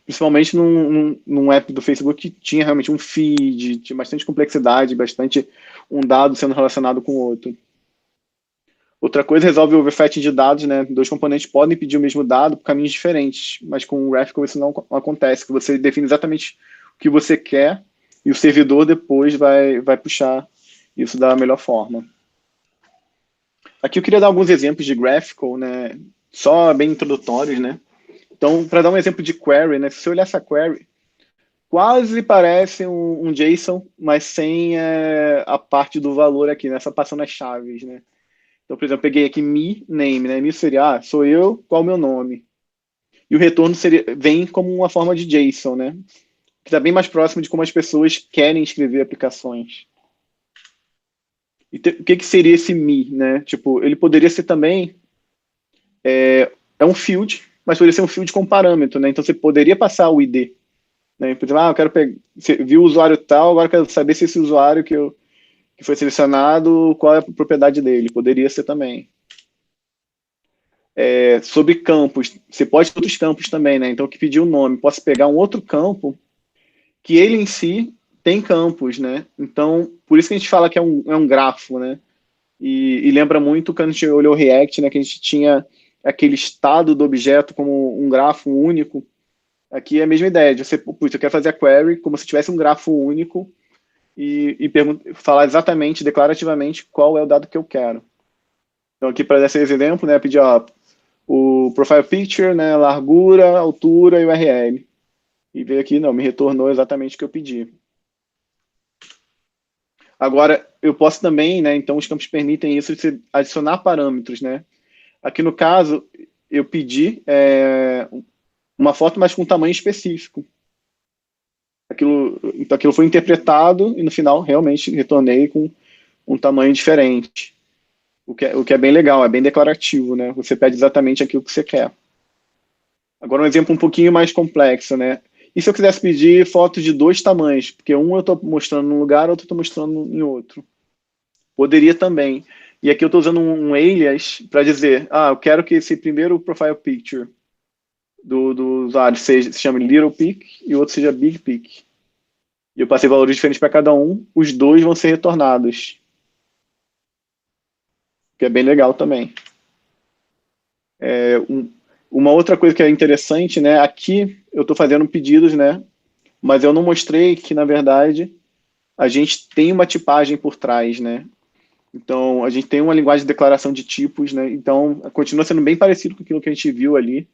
Principalmente num app do Facebook que tinha realmente um feed, tinha bastante complexidade, bastante um dado sendo relacionado com o outro. Outra coisa, resolve o overfetting de dados, né? Dois componentes podem pedir o mesmo dado por caminhos diferentes, mas com o Graphical isso não acontece, que você define exatamente o que você quer e o servidor depois vai puxar isso da melhor forma. Aqui eu queria dar alguns exemplos de Graphical, né? Só bem introdutórios, né? Então, para dar um exemplo de query, né? Se você olhar essa query, quase parece um JSON, mas sem a parte do valor aqui, né? Só passando as chaves, né? Então, por exemplo, eu peguei aqui me name, né? Me seria, sou eu, qual o meu nome? E o retorno vem como uma forma de JSON, né? Que está bem mais próximo de como as pessoas querem escrever aplicações. E o que seria esse me, né? Tipo, ele poderia ser também é um field, mas poderia ser um field com parâmetro, né? Então você poderia passar o ID, né? Por exemplo, eu quero pegar, você viu o usuário tal, agora eu quero saber se esse usuário que foi selecionado, qual é a propriedade dele. Poderia ser também. Sobre campos, você pode ter outros campos também, né? Então, que pedir o nome, posso pegar um outro campo que ele em si tem campos, né? Então, por isso que a gente fala que é um grafo, né? E lembra muito quando a gente olhou o React, né? Que a gente tinha aquele estado do objeto como um grafo único. Aqui é a mesma ideia, de você, eu quero fazer a query como se tivesse um grafo único e falar exatamente, declarativamente, qual é o dado que eu quero. Então, aqui para dar esse exemplo, né, pedir o profile picture, né, largura, altura e URL. E veio aqui, não, me retornou exatamente o que eu pedi. Agora, eu posso também, né, então os campos permitem isso, de adicionar parâmetros, né. Aqui no caso, eu pedi uma foto, mas com um tamanho específico. Então aquilo foi interpretado e no final realmente retornei com um tamanho diferente. O que é bem legal, é bem declarativo, né? Você pede exatamente aquilo que você quer. Agora um exemplo um pouquinho mais complexo, né? E se eu quisesse pedir fotos de dois tamanhos? Porque um eu estou mostrando num lugar, outro eu estou mostrando em outro. Poderia também. E aqui eu estou usando um alias para dizer, eu quero que esse primeiro profile picture do usuário se chame Little Pic e o outro seja Big Pic. E eu passei valores diferentes para cada um, os dois vão ser retornados. Que é bem legal também. Uma outra coisa que é interessante, né? Aqui eu estou fazendo pedidos, né? Mas eu não mostrei que, na verdade, a gente tem uma tipagem por trás, né? Então, a gente tem uma linguagem de declaração de tipos, né? Então, continua sendo bem parecido com aquilo que a gente viu ali.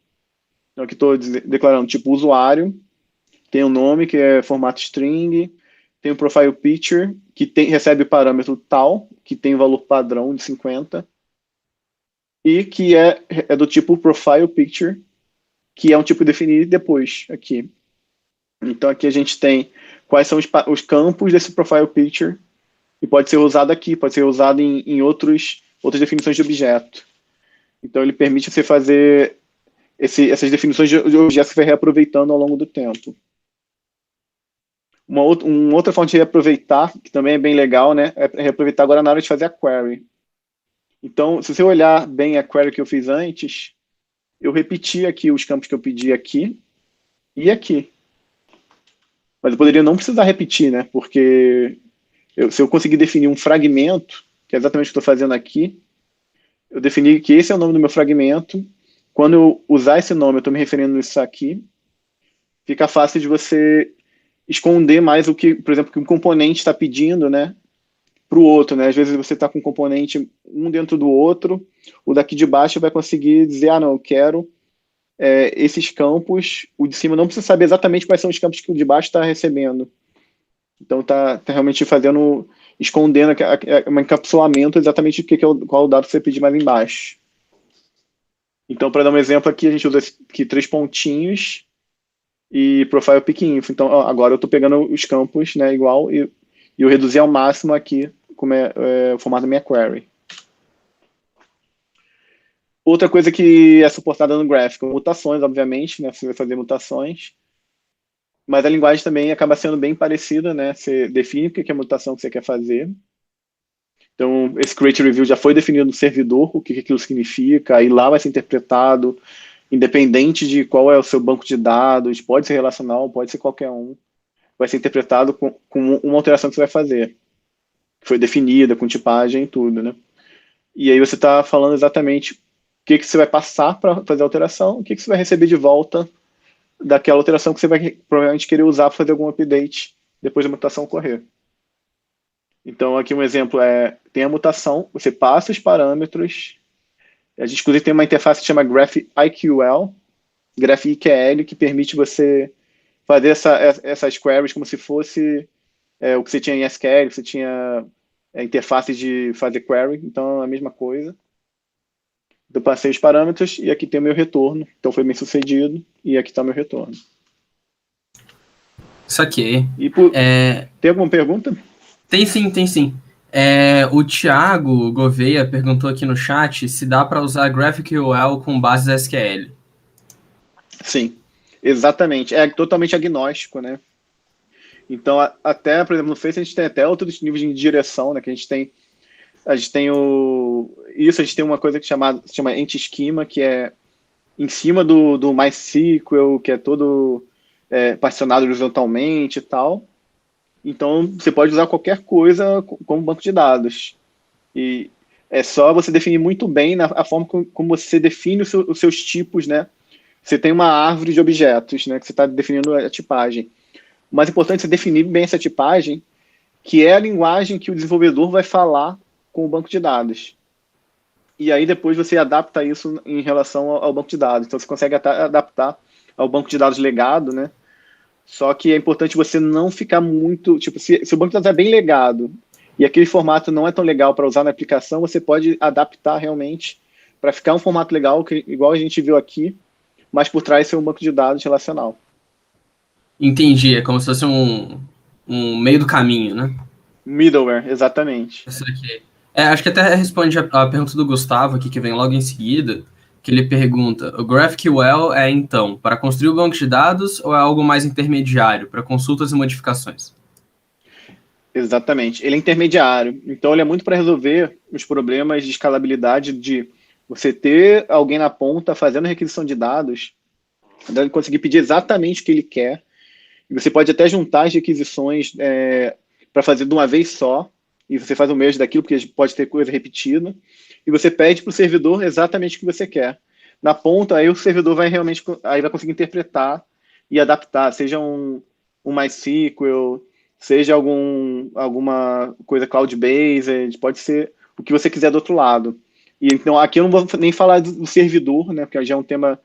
Então, aqui estou declarando tipo usuário, tem um nome que é formato string, tem o profile picture, que recebe o parâmetro tal, que tem o valor padrão de 50, e que é do tipo profile picture, que é um tipo definido depois aqui. Então, aqui a gente tem quais são os campos desse profile picture, e pode ser usado aqui, pode ser usado em outras definições de objeto. Então, ele permite você fazer essas definições de objetos que vai reaproveitando ao longo do tempo. Uma outra forma de reaproveitar, que também é bem legal, né, é reaproveitar agora na hora de fazer a query. Então, se você olhar bem a query que eu fiz antes, eu repeti aqui os campos que eu pedi aqui e aqui. Mas eu poderia não precisar repetir, né, porque se eu conseguir definir um fragmento, que é exatamente o que eu estou fazendo aqui, eu defini que esse é o nome do meu fragmento. Quando eu usar esse nome, eu estou me referindo a isso aqui, fica fácil de você esconder mais o que, por exemplo, que um componente está pedindo, né, para o outro, né? Às vezes você está com um componente um dentro do outro, o daqui de baixo vai conseguir dizer, não, eu quero esses campos, o de cima não precisa saber exatamente quais são os campos que o de baixo está recebendo. Então tá realmente escondendo um encapsulamento exatamente de qual o dado que você pedir mais embaixo. Então, para dar um exemplo aqui, a gente usa aqui 3 pontinhos e profile pic info. Então, agora eu estou pegando os campos, né, igual, e eu reduzi ao máximo aqui como é o formato da minha query. Outra coisa que é suportada no Graphical, mutações, obviamente, né, você vai fazer mutações, mas a linguagem também acaba sendo bem parecida, né, você define o que é a mutação que você quer fazer. Então, esse create review já foi definido no servidor, o que aquilo significa, aí lá vai ser interpretado, independente de qual é o seu banco de dados, pode ser relacional, pode ser qualquer um, vai ser interpretado com uma alteração que você vai fazer. Foi definida, com tipagem e tudo, né? E aí você está falando exatamente o que você vai passar para fazer a alteração, o que você vai receber de volta daquela alteração que você vai provavelmente querer usar para fazer algum update depois da mutação ocorrer. Então, aqui um exemplo tem a mutação, você passa os parâmetros, a gente inclusive tem uma interface que chama GraphIQL, GraphIQL, que permite você fazer essas queries como se fosse o que você tinha em SQL, você tinha interface de fazer query, então é a mesma coisa. Eu passei os parâmetros e aqui tem o meu retorno, então foi bem sucedido, e aqui está o meu retorno. Saquei. Tem alguma pergunta? Tem sim. O Thiago Gouveia perguntou aqui no chat se dá para usar GraphQL com base SQL. Sim, exatamente. É totalmente agnóstico, né? Então, até, por exemplo, no Face a gente tem até outros níveis de direção, né? Que a gente tem uma coisa que se chama anti-schema, que é em cima do MySQL, que é todo particionado horizontalmente e tal. Então, você pode usar qualquer coisa como banco de dados. E é só você definir muito bem a forma como você define os seus tipos, né? Você tem uma árvore de objetos, né? Que você está definindo a tipagem. O mais importante é você definir bem essa tipagem, que é a linguagem que o desenvolvedor vai falar com o banco de dados. E aí depois você adapta isso em relação ao banco de dados. Então você consegue adaptar ao banco de dados legado, né? Só que é importante você não ficar muito... Tipo, se o banco de dados é bem legado e aquele formato não é tão legal para usar na aplicação, você pode adaptar realmente para ficar um formato legal, igual a gente viu aqui, mas por trás ser um banco de dados relacional. Entendi, é como se fosse um meio do caminho, né? Middleware, exatamente. Isso aqui. Acho que até responde a pergunta do Gustavo aqui, que vem logo em seguida, que ele pergunta, o GraphQL então, para construir o banco de dados ou é algo mais intermediário, para consultas e modificações? Exatamente. Ele é intermediário. Então, ele é muito para resolver os problemas de escalabilidade de você ter alguém na ponta fazendo requisição de dados, então ele conseguir pedir exatamente o que ele quer. E você pode até juntar as requisições para fazer de uma vez só, e você faz o mesmo daquilo, porque pode ter coisa repetida, e você pede para o servidor exatamente o que você quer. Na ponta, aí o servidor vai realmente aí vai conseguir interpretar e adaptar, seja um MySQL, seja alguma coisa cloud-based, pode ser o que você quiser do outro lado. E então aqui eu não vou nem falar do servidor, né, porque já é um tema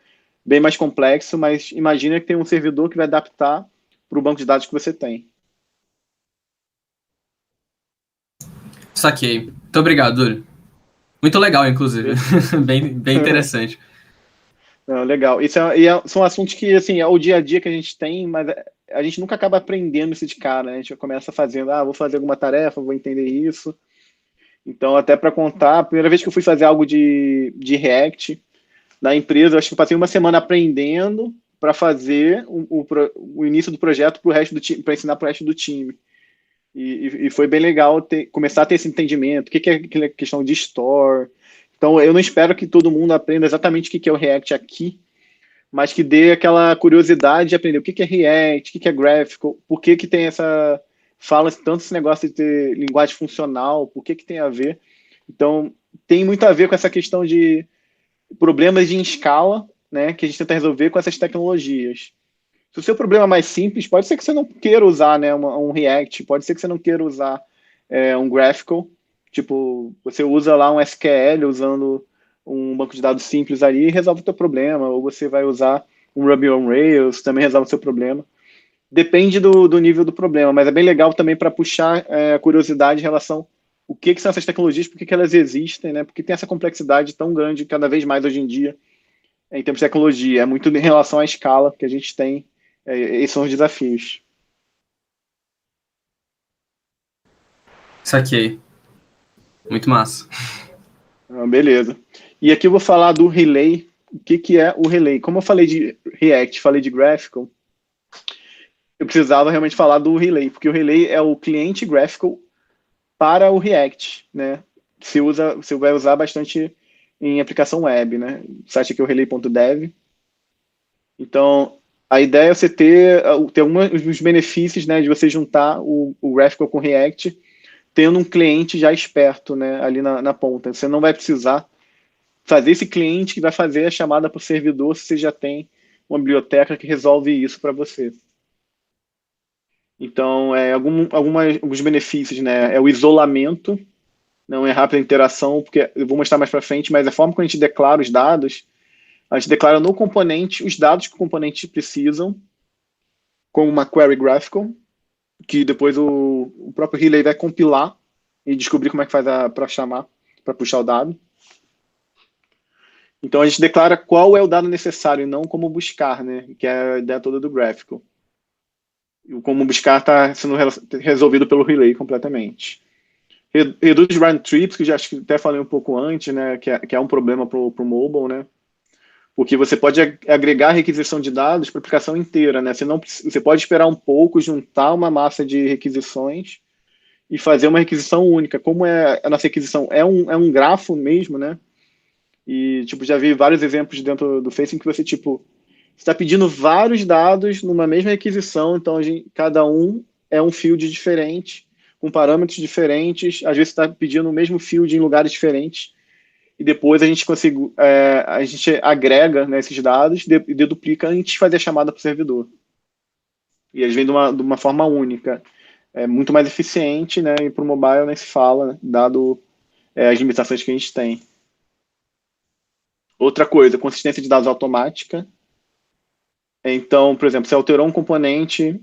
bem mais complexo, mas imagina que tem um servidor que vai adaptar para o banco de dados que você tem. Saquei. Muito obrigado, Duri. Muito legal, inclusive. Bem interessante. Não, legal. São assuntos que, assim, é o dia a dia que a gente tem, mas a gente nunca acaba aprendendo isso de cara, né? A gente começa fazendo, vou fazer alguma tarefa, vou entender isso. Então, até para contar, a primeira vez que eu fui fazer algo de React na empresa, eu acho que eu passei uma semana aprendendo para fazer o início do projeto para o resto do time, para ensinar para o resto do time. E foi bem legal começar a ter esse entendimento, o que é aquela questão de store. Então, eu não espero que todo mundo aprenda exatamente o que é o React aqui, mas que dê aquela curiosidade de aprender o que é React, o que é Graphical, por que tem essa... Fala tanto esse negócio de ter linguagem funcional, por que tem a ver. Então, tem muito a ver com essa questão de problemas em escala, né, que a gente tenta resolver com essas tecnologias. Se o seu problema é mais simples, pode ser que você não queira usar, né, um React, pode ser que você não queira usar um Graphical, tipo, você usa lá um SQL usando um banco de dados simples ali e resolve o teu problema, ou você vai usar um Ruby on Rails, também resolve o seu problema. Depende do nível do problema, mas é bem legal também para puxar a curiosidade em relação o que são essas tecnologias, por que elas existem, né, porque tem essa complexidade tão grande cada vez mais hoje em dia em termos de tecnologia, é muito em relação à escala que a gente tem. Esses são os desafios. Saquei. Muito massa. Beleza. E aqui eu vou falar do Relay. O que é o Relay? Como eu falei de React, falei de Graphical, eu precisava realmente falar do Relay, porque o Relay é o cliente Graphical para o React, né? Você vai usar bastante em aplicação web, né? O site aqui é o relay.dev. Então, a ideia é você ter alguns benefícios, né, de você juntar o Graphical com o React, tendo um cliente já esperto, né, ali na ponta. Você não vai precisar fazer esse cliente que vai fazer a chamada para o servidor se você já tem uma biblioteca que resolve isso para você. Então, alguns benefícios, né, é o isolamento, não é rápida interação, porque eu vou mostrar mais para frente, mas a forma como a gente declara os dados, a gente declara no componente os dados que o componente precisam, com uma query graphical, que depois o próprio Relay vai compilar e descobrir como é que faz para chamar, para puxar o dado. Então a gente declara qual é o dado necessário e não como buscar, né? Que é a ideia toda do graphical. E o como buscar está sendo resolvido pelo Relay completamente. Reduz round trips, que já acho que até falei um pouco antes, né? Que é um problema para o mobile, né? Porque você pode agregar requisição de dados para a aplicação inteira, né? Você pode esperar um pouco, juntar uma massa de requisições e fazer uma requisição única. Como a nossa requisição é um grafo mesmo, né? E, tipo, já vi vários exemplos dentro do Face em que você, tipo, está pedindo vários dados numa mesma requisição, então cada um é um field diferente, com parâmetros diferentes, às vezes você está pedindo o mesmo field em lugares diferentes, e depois a gente agrega, né, esses dados e deduplica antes de fazer a chamada para o servidor. E eles vêm de uma forma única. É muito mais eficiente, né, e para o mobile nem se fala, né, dado as limitações que a gente tem. Outra coisa, consistência de dados automática. Então, por exemplo, você alterou um componente,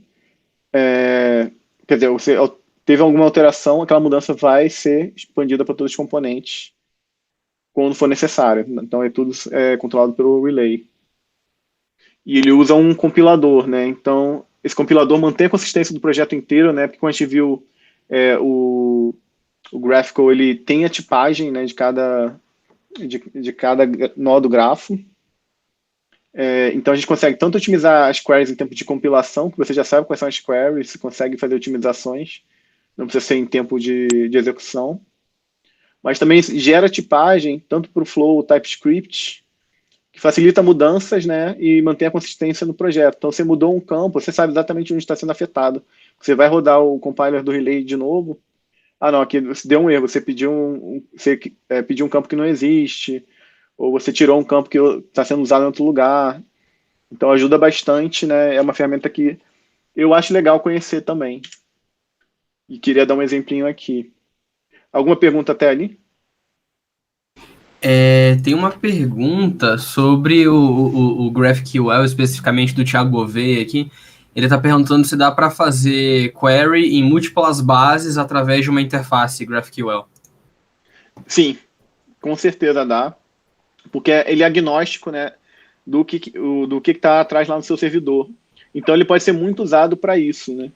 quer dizer, você teve alguma alteração, aquela mudança vai ser expandida para todos os componentes quando for necessário. Então, é tudo controlado pelo Relay. E ele usa um compilador, né? Então, esse compilador mantém a consistência do projeto inteiro, né? Porque como a gente viu, o Graphical, ele tem a tipagem, né, de cada nó do grafo. Então a gente consegue tanto otimizar as queries em tempo de compilação, que você já sabe quais são as queries, você consegue fazer otimizações, não precisa ser em tempo de execução. Mas também gera tipagem, tanto para o Flow TypeScript, que facilita mudanças, né, e mantém a consistência no projeto. Então, você mudou um campo, você sabe exatamente onde está sendo afetado. Você vai rodar o compiler do Relay de novo. Ah, não, aqui você deu um erro, você pediu pediu um campo que não existe, ou você tirou um campo que está sendo usado em outro lugar. Então, ajuda bastante, né? É uma ferramenta que eu acho legal conhecer também. E queria dar um exemplinho aqui. Alguma pergunta até ali? Tem uma pergunta sobre o GraphQL, especificamente do Thiago Gouveia aqui. Ele está perguntando se dá para fazer query em múltiplas bases através de uma interface GraphQL. Sim, com certeza dá. Porque ele é agnóstico, né, do que está atrás lá no seu servidor. Então ele pode ser muito usado para isso, né?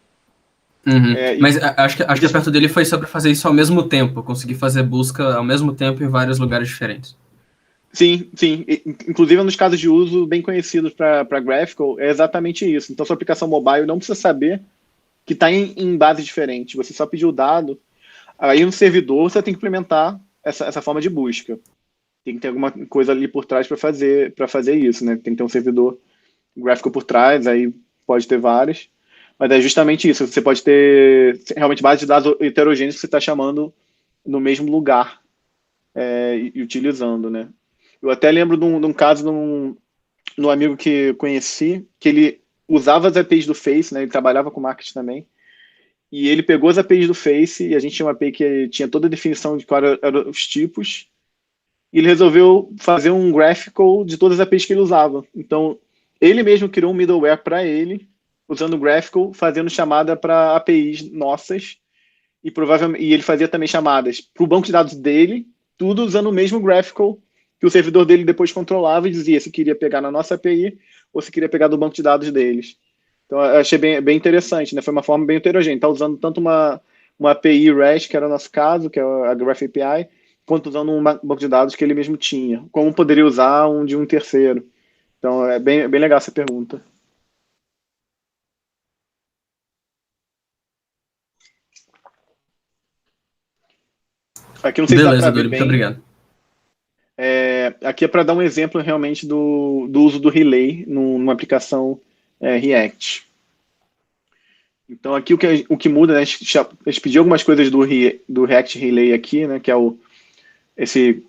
Uhum. É, Mas acho que a pergunta dele foi sobre fazer isso ao mesmo tempo, conseguir fazer busca ao mesmo tempo em vários lugares diferentes. sim, sim. Inclusive, nos casos de uso bem conhecidos para Graphical, é exatamente isso. Então, sua aplicação mobile não precisa saber que está em bases diferentes. Você só pediu o dado, aí no servidor você tem que implementar essa forma de busca. Tem que ter alguma coisa ali por trás para fazer isso, né? Tem que ter um servidor Graphical por trás, aí pode ter vários. Mas é justamente isso. Você pode ter realmente base de dados heterogêneas que você está chamando no mesmo lugar e utilizando, né? Eu até lembro de um caso de um amigo que eu conheci, que ele usava as APIs do Face, né? Ele trabalhava com marketing também. E ele pegou as APIs do Face, e a gente tinha uma API que tinha toda a definição de quais eram os tipos, e ele resolveu fazer um graphical de todas as APIs que ele usava. Então, ele mesmo criou um middleware para ele, usando o graphical, fazendo chamada para APIs nossas, e ele fazia também chamadas para o banco de dados dele, tudo usando o mesmo graphical que o servidor dele depois controlava e dizia se queria pegar na nossa API ou se queria pegar do banco de dados deles. Então, eu achei bem interessante, né? Foi uma forma bem heterogênea. Está usando tanto uma API REST, que era o nosso caso, que é a Graph API, quanto usando um banco de dados que ele mesmo tinha. Como poderia usar um de um terceiro? Então, é bem legal essa pergunta. Aqui não sei se dá para Beleza, ver Dori, muito bem. obrigado. Aqui é para dar um exemplo realmente do uso do Relay numa aplicação React. Então aqui o que muda, né, a gente pediu algumas coisas do React Relay aqui, né, que é esse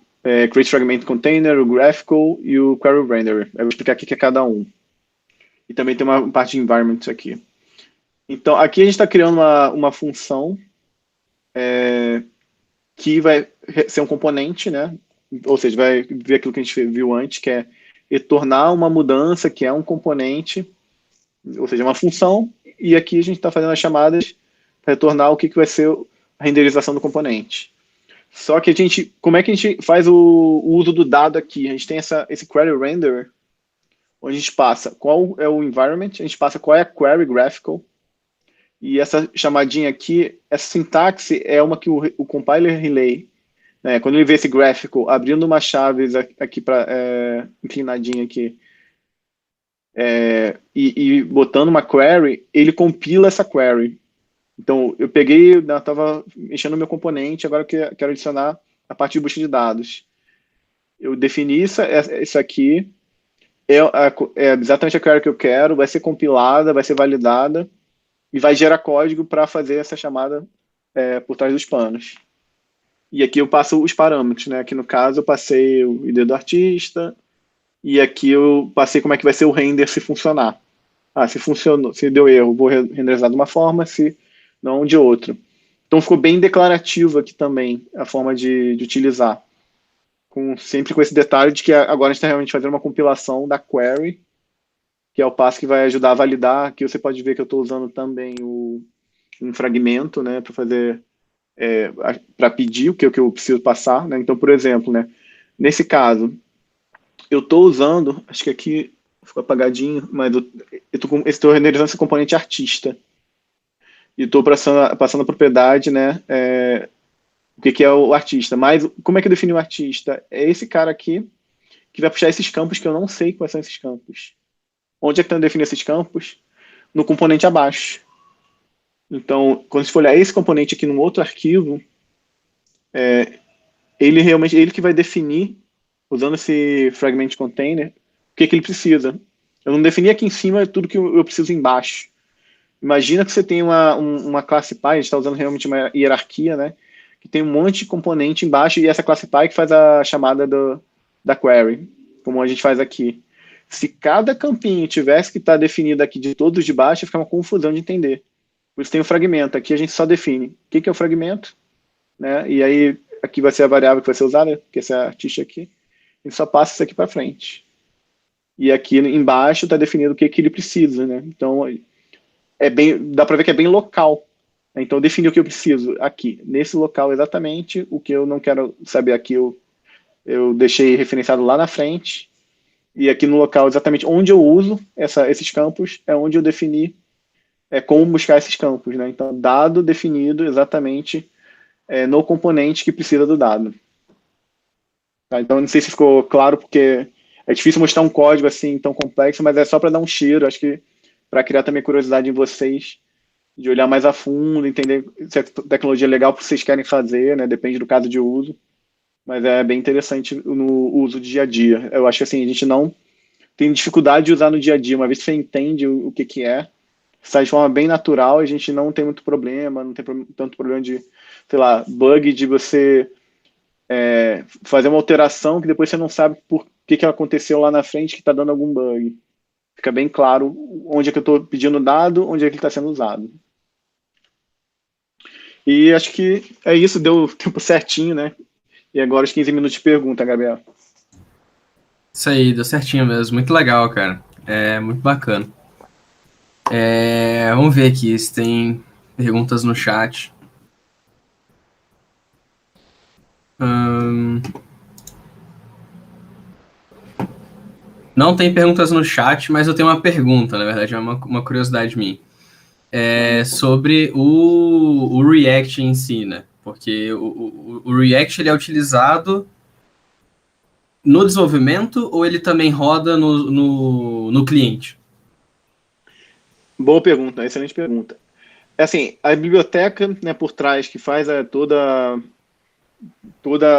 Create Fragment Container, o Graphical e o Query Renderer. Eu vou explicar aqui que é cada um. E também tem uma parte de environment aqui. Então aqui a gente está criando uma função que vai ser um componente, né? Ou seja, vai ver aquilo que a gente viu antes, que é retornar uma mudança, que é um componente, ou seja, uma função, e aqui a gente está fazendo as chamadas para retornar o que vai ser a renderização do componente. Só que como é que a gente faz o uso do dado aqui? A gente tem esse query render, onde a gente passa qual é o environment, a gente passa qual é a query graphical, e essa chamadinha aqui, essa sintaxe é uma que o compiler relay, né, quando ele vê esse gráfico abrindo uma chave aqui para inclinadinha aqui e botando uma query, ele compila essa query. Então eu peguei, estava mexendo no meu componente, agora eu quero adicionar a parte de busca de dados. Eu defini isso aqui, é exatamente a query que eu quero, vai ser compilada, vai ser validada e vai gerar código para fazer essa chamada por trás dos panos. E aqui eu passo os parâmetros, né? Aqui no caso eu passei o ID do artista e aqui eu passei como é que vai ser o render se funcionar. Se funcionou, se deu erro, vou renderizar de uma forma, se não de outra. Então ficou bem declarativo aqui também a forma de utilizar. Sempre com esse detalhe de que agora a gente está realmente fazendo uma compilação da query, que é o passo que vai ajudar a validar. Aqui você pode ver que eu estou usando também um fragmento, né, para fazer para pedir o que eu preciso passar, né? Então, por exemplo, né, nesse caso, eu estou usando, acho que aqui ficou apagadinho, mas estou renderizando esse componente artista. E estou passando a propriedade, né, o que é o artista. Mas como é que eu defini o artista? É esse cara aqui que vai puxar esses campos que eu não sei quais são esses campos. Onde é que estão definindo esses campos? No componente abaixo. Então, quando você for olhar esse componente aqui num outro arquivo, ele que vai definir, usando esse fragment container, o que ele precisa. Eu não defini aqui em cima tudo que eu preciso embaixo. Imagina que você tem uma classe Py, a gente está usando realmente uma hierarquia, né? Que tem um monte de componente embaixo e essa classe Py que faz a chamada da query, como a gente faz aqui. Se cada campinho tivesse que estar definido aqui de todos de baixo, ia ficar uma confusão de entender. Por isso tem o fragmento. Aqui a gente só define o que é o fragmento, né? E aí aqui vai ser a variável que vai ser usada, que essa é a artista aqui. A gente só passa isso aqui para frente. E aqui embaixo está definido o que ele precisa, né? Então, dá para ver que é bem local. Então, definir o que eu preciso aqui, nesse local exatamente, o que eu não quero saber aqui, eu deixei referenciado lá na frente, e aqui no local exatamente onde eu uso esses campos, é onde eu defini como buscar esses campos, né? Então, dado definido exatamente no componente que precisa do dado. Tá? Então, não sei se ficou claro, porque é difícil mostrar um código assim tão complexo, mas é só para dar um cheiro, acho que para criar também curiosidade em vocês, de olhar mais a fundo, entender se a tecnologia é legal para vocês querem fazer, né? Depende do caso de uso, mas é bem interessante no uso dia a dia. Eu acho que assim, a gente não tem dificuldade de usar no dia a dia, uma vez que você entende o que é, sai de forma bem natural, a gente não tem muito problema, não tem tanto problema de, sei lá, bug de você fazer uma alteração que depois você não sabe por que aconteceu lá na frente que está dando algum bug. Fica bem claro onde é que eu estou pedindo dado, onde é que ele está sendo usado. E acho que é isso, deu o tempo certinho, né? E agora os 15 minutos de pergunta, Gabriel. Isso aí, deu certinho mesmo. Muito legal, cara. É muito bacana. Vamos ver aqui se tem perguntas no chat. Não tem perguntas no chat, mas eu tenho uma pergunta, na verdade, é uma curiosidade minha. Sobre o React em si, né? Porque o React ele é utilizado no desenvolvimento ou ele também roda no cliente? Boa pergunta, excelente pergunta. Assim, a biblioteca, né, por trás que faz toda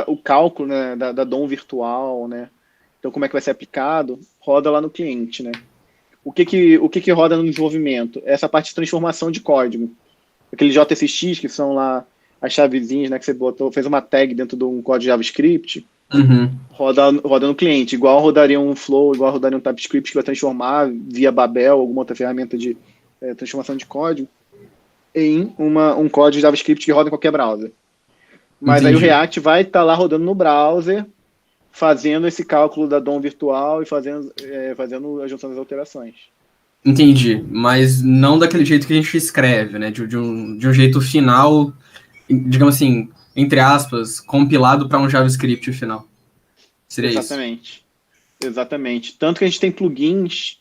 o cálculo, né, da DOM virtual, né? Então, como é que vai ser aplicado, roda lá no cliente, né? O que roda no desenvolvimento? Essa parte de transformação de código. Aqueles JSX, que são lá as chavezinhas, né, que você fez uma tag dentro de um código JavaScript, roda no cliente, igual rodaria um Flow, igual rodaria um TypeScript que vai transformar via Babel, alguma outra ferramenta de transformação de código, em um código JavaScript que roda em qualquer browser. Mas Entendi. Aí o React vai estar lá rodando no browser, fazendo esse cálculo da DOM virtual e fazendo a junção das alterações. Entendi, mas não daquele jeito que a gente escreve, né? De um jeito final, digamos assim, entre aspas, compilado para um JavaScript final. Seria Exatamente. Isso? Exatamente. Tanto que a gente tem plugins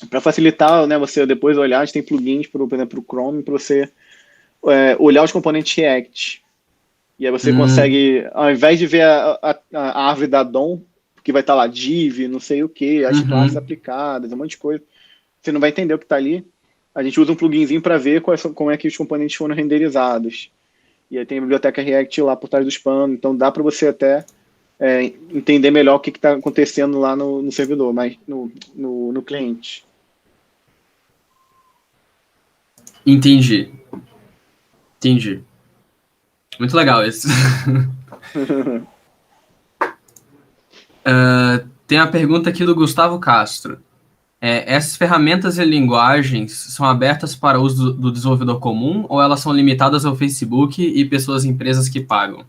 para facilitar, né, você depois olhar, a gente tem plugins, por exemplo, o Chrome, para você olhar os componentes React. E aí você consegue, ao invés de ver a árvore da DOM, que vai estar lá div, não sei o que, as classes aplicadas, um monte de coisa, você não vai entender o que está ali. A gente usa um pluginzinho para ver como é que os componentes foram renderizados. E aí tem a biblioteca React lá por trás dos panos, então dá para você até entender melhor o que está acontecendo lá no servidor, mas no cliente. Entendi. Muito legal isso. Tem a pergunta aqui do Gustavo Castro. Essas ferramentas e linguagens são abertas para uso do desenvolvedor comum ou elas são limitadas ao Facebook e pessoas e empresas que pagam?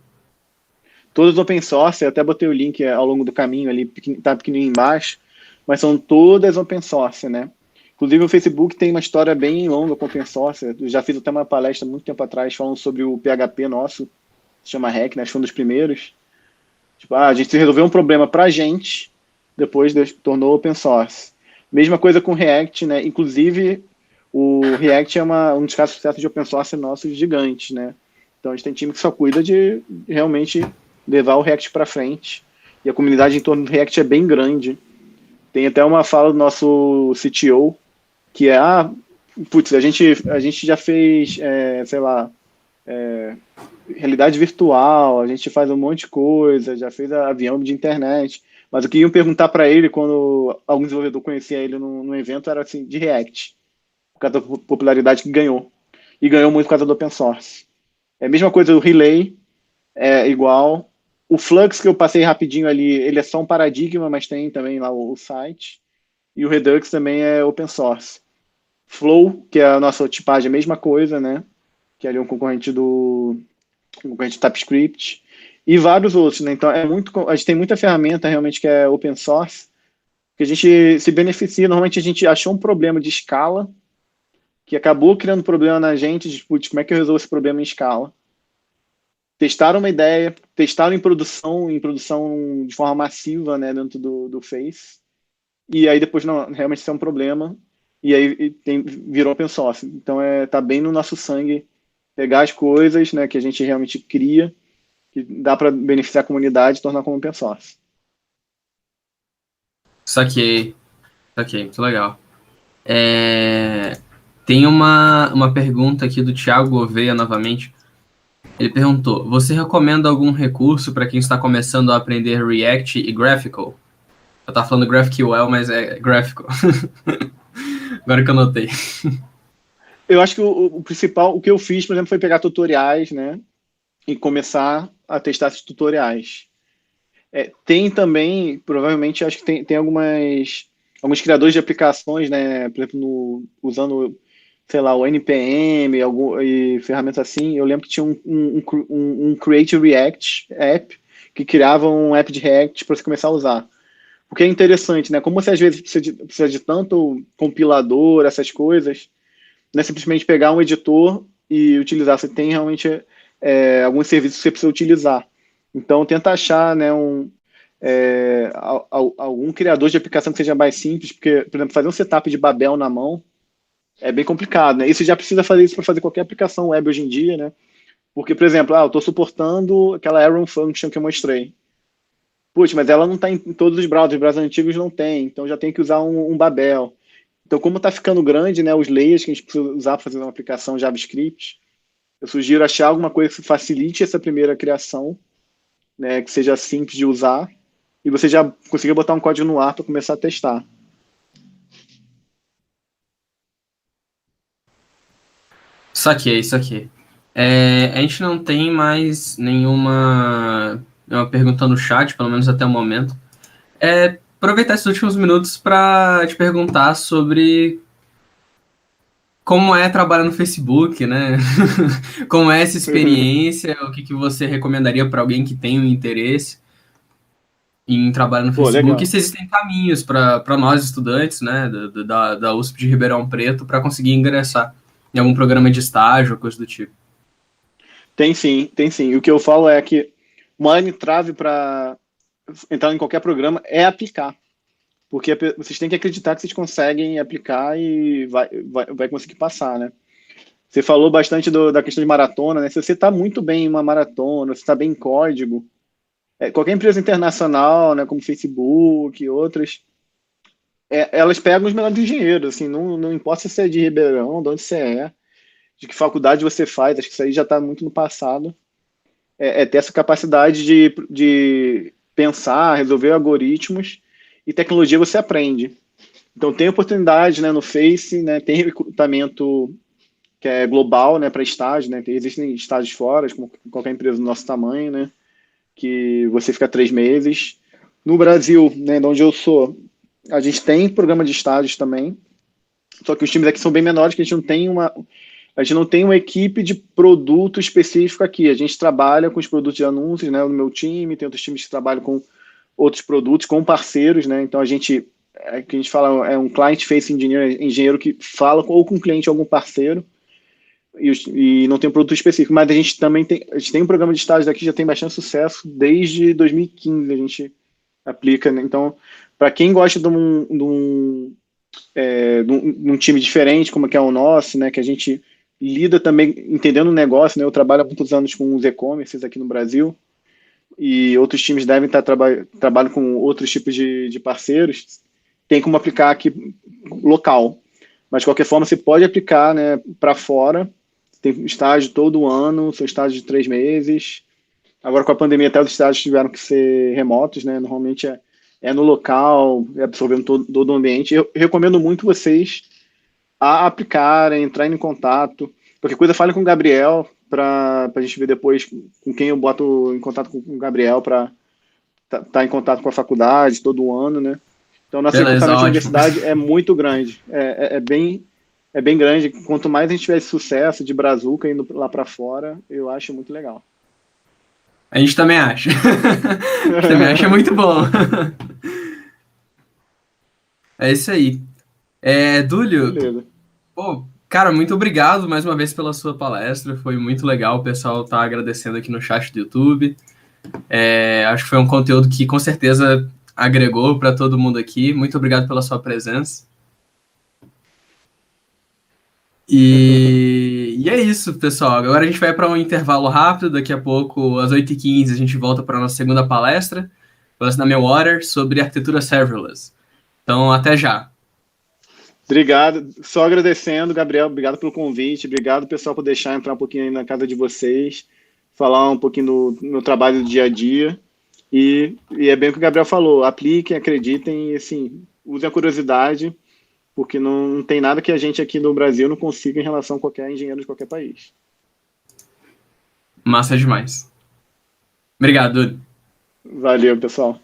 Todas open source, eu até botei o link ao longo do caminho ali, tá pequenininho embaixo, mas são todas open source, né? Inclusive o Facebook tem uma história bem longa com open source, eu já fiz até uma palestra muito tempo atrás falando sobre o PHP nosso, se chama Hack, né? Acho que foi um dos primeiros. Tipo, a gente resolveu um problema pra gente, depois tornou open source. Mesma coisa com o React, né? Inclusive, o React é um dos casos de sucesso de open source nossos gigantes, né? Então, a gente tem time que só cuida de realmente levar o React para frente. E a comunidade em torno do React é bem grande. Tem até uma fala do nosso CTO, que Putz, a gente já fez, sei lá, realidade virtual, a gente faz um monte de coisa, já fez avião de internet. Mas o que iam perguntar para ele quando algum desenvolvedor conhecia ele no evento era assim, de React, por causa da popularidade que ganhou. E ganhou muito por causa do open source. É a mesma coisa do Relay, é igual. O Flux, que eu passei rapidinho ali, ele é só um paradigma, mas tem também lá o site. E o Redux também é open source. Flow, que é a nossa tipagem, a mesma coisa, né? Que é ali um concorrente do TypeScript. E vários outros, né? Então, a gente tem muita ferramenta realmente que é open source, que a gente se beneficia. Normalmente a gente achou um problema de escala, que acabou criando problema na gente, de, putz, como é que eu resolvo esse problema em escala? Testaram uma ideia, testaram em produção de forma massiva, né, dentro do Face, e aí depois, não, realmente isso é um problema, e aí virou open source. Então, tá bem no nosso sangue pegar as coisas, né, que a gente realmente cria, que dá para beneficiar a comunidade e tornar como open source. Saquei, saquei, muito legal. Tem uma pergunta aqui do Thiago Gouveia novamente. Ele perguntou: você recomenda algum recurso para quem está começando a aprender React e Graphical? Eu tava falando GraphQL, mas é Graphical. Agora que eu notei. Eu acho que o principal, o que eu fiz, por exemplo, foi pegar tutoriais, né, e começar a testar esses tutoriais. Tem também, provavelmente, acho que tem alguns criadores de aplicações, né? Por exemplo, usando, sei lá, o NPM e ferramentas assim. Eu lembro que tinha um Create React app que criava um app de React para você começar a usar. Porque é interessante, né? Como você às vezes precisa de tanto compilador, essas coisas, não é simplesmente pegar um editor e utilizar. Você tem realmente alguns serviços que você precisa utilizar. Então, tenta achar, né, algum criador de aplicação que seja mais simples, porque, por exemplo, fazer um setup de Babel na mão é bem complicado, né? E você já precisa fazer isso para fazer qualquer aplicação web hoje em dia, né? Porque, por exemplo, eu estou suportando aquela Arrow Function que eu mostrei. Putz, mas ela não está em todos os browsers antigos não tem, então já tem que usar um Babel. Então, como está ficando grande, né, os layers que a gente precisa usar para fazer uma aplicação JavaScript, eu sugiro achar alguma coisa que facilite essa primeira criação, né, que seja simples de usar, e você já conseguir botar um código no ar para começar a testar. Saquei, saquei. A gente não tem mais nenhuma pergunta no chat, pelo menos até o momento. Aproveitar esses últimos minutos para te perguntar sobre como é trabalhar no Facebook, né? Como é essa experiência? O que você recomendaria para alguém que tem um interesse em trabalhar no Pô, Facebook? E legal. se existem caminhos para nós estudantes, né, da USP de Ribeirão Preto, para conseguir ingressar em algum programa de estágio, coisa do tipo? Tem sim, tem sim. E o que eu falo é que uma entrave para entrar em qualquer programa é aplicar. Porque vocês têm que acreditar que vocês conseguem aplicar e vai conseguir passar, né? Você falou bastante da questão de maratona, né? Se você está muito bem em uma maratona, se está bem em código, qualquer empresa internacional, né, como Facebook e outras, elas pegam os melhores engenheiros, assim, não importa se você é de Ribeirão, de onde você é, de que faculdade você faz, acho que isso aí já está muito no passado. Ter essa capacidade de pensar, resolver algoritmos, e tecnologia você aprende. Então tem oportunidade, né, no Face, né, tem recrutamento que é global, né, para estágio, né, existem estágios fora, como qualquer empresa do nosso tamanho, né, que você fica 3 meses. No Brasil, né, de onde eu sou, a gente tem programa de estágios também, só que os times aqui são bem menores, que a gente não tem uma equipe de produto específico aqui. A gente trabalha com os produtos de anúncios, né, no meu time, tem outros times que trabalham com outros produtos, com parceiros, né, então que a gente fala é um client-facing engineer, engenheiro que fala ou com o cliente ou algum parceiro, e não tem um produto específico, mas a gente também a gente tem um programa de estágio aqui, já tem bastante sucesso, desde 2015 a gente aplica, né? Então, para quem gosta de um time diferente, como é que é o nosso, né, que a gente lida também entendendo o negócio, né, eu trabalho há muitos anos com os e-commerces aqui no Brasil, e outros times devem estar trabalhando com outros tipos de parceiros, tem como aplicar aqui local. Mas, de qualquer forma, você pode aplicar, né, para fora. Tem estágio todo ano, são estágios de 3 meses. Agora, com a pandemia, até os estágios tiveram que ser remotos, né? Normalmente é no local, é absorvendo todo o ambiente. Eu recomendo muito vocês a aplicarem, entrarem em contato. Qualquer coisa, fale com o Gabriel, para a gente ver depois com quem eu boto em contato com o Gabriel para estar em contato com a faculdade todo ano, né? Então, nosso Beleza, recrutamento de ótimo. universidade é muito grande. É bem grande. Quanto mais a gente tiver esse sucesso de brazuca indo lá para fora, eu acho muito legal. A gente também acha. A gente também acha muito bom. É isso aí. Dúlio, Beleza. pô, cara, muito obrigado mais uma vez pela sua palestra. Foi muito legal. O pessoal tá agradecendo aqui no chat do YouTube. Acho que foi um conteúdo que com certeza agregou para todo mundo aqui. Muito obrigado pela sua presença. E é isso, pessoal. Agora a gente vai para um intervalo rápido. Daqui a pouco, às 8h15, a gente volta para a nossa segunda palestra, palestra da Meltwater, sobre arquitetura serverless. Então, até já. Obrigado. Só agradecendo, Gabriel. Obrigado pelo convite. Obrigado, pessoal, por deixar entrar um pouquinho aí na casa de vocês, falar um pouquinho do meu trabalho do dia a dia. E é bem o que o Gabriel falou. Apliquem, acreditem e, assim, usem a curiosidade, porque não tem nada que a gente aqui no Brasil não consiga em relação a qualquer engenheiro de qualquer país. Massa demais. Obrigado, Dúlio. Valeu, pessoal.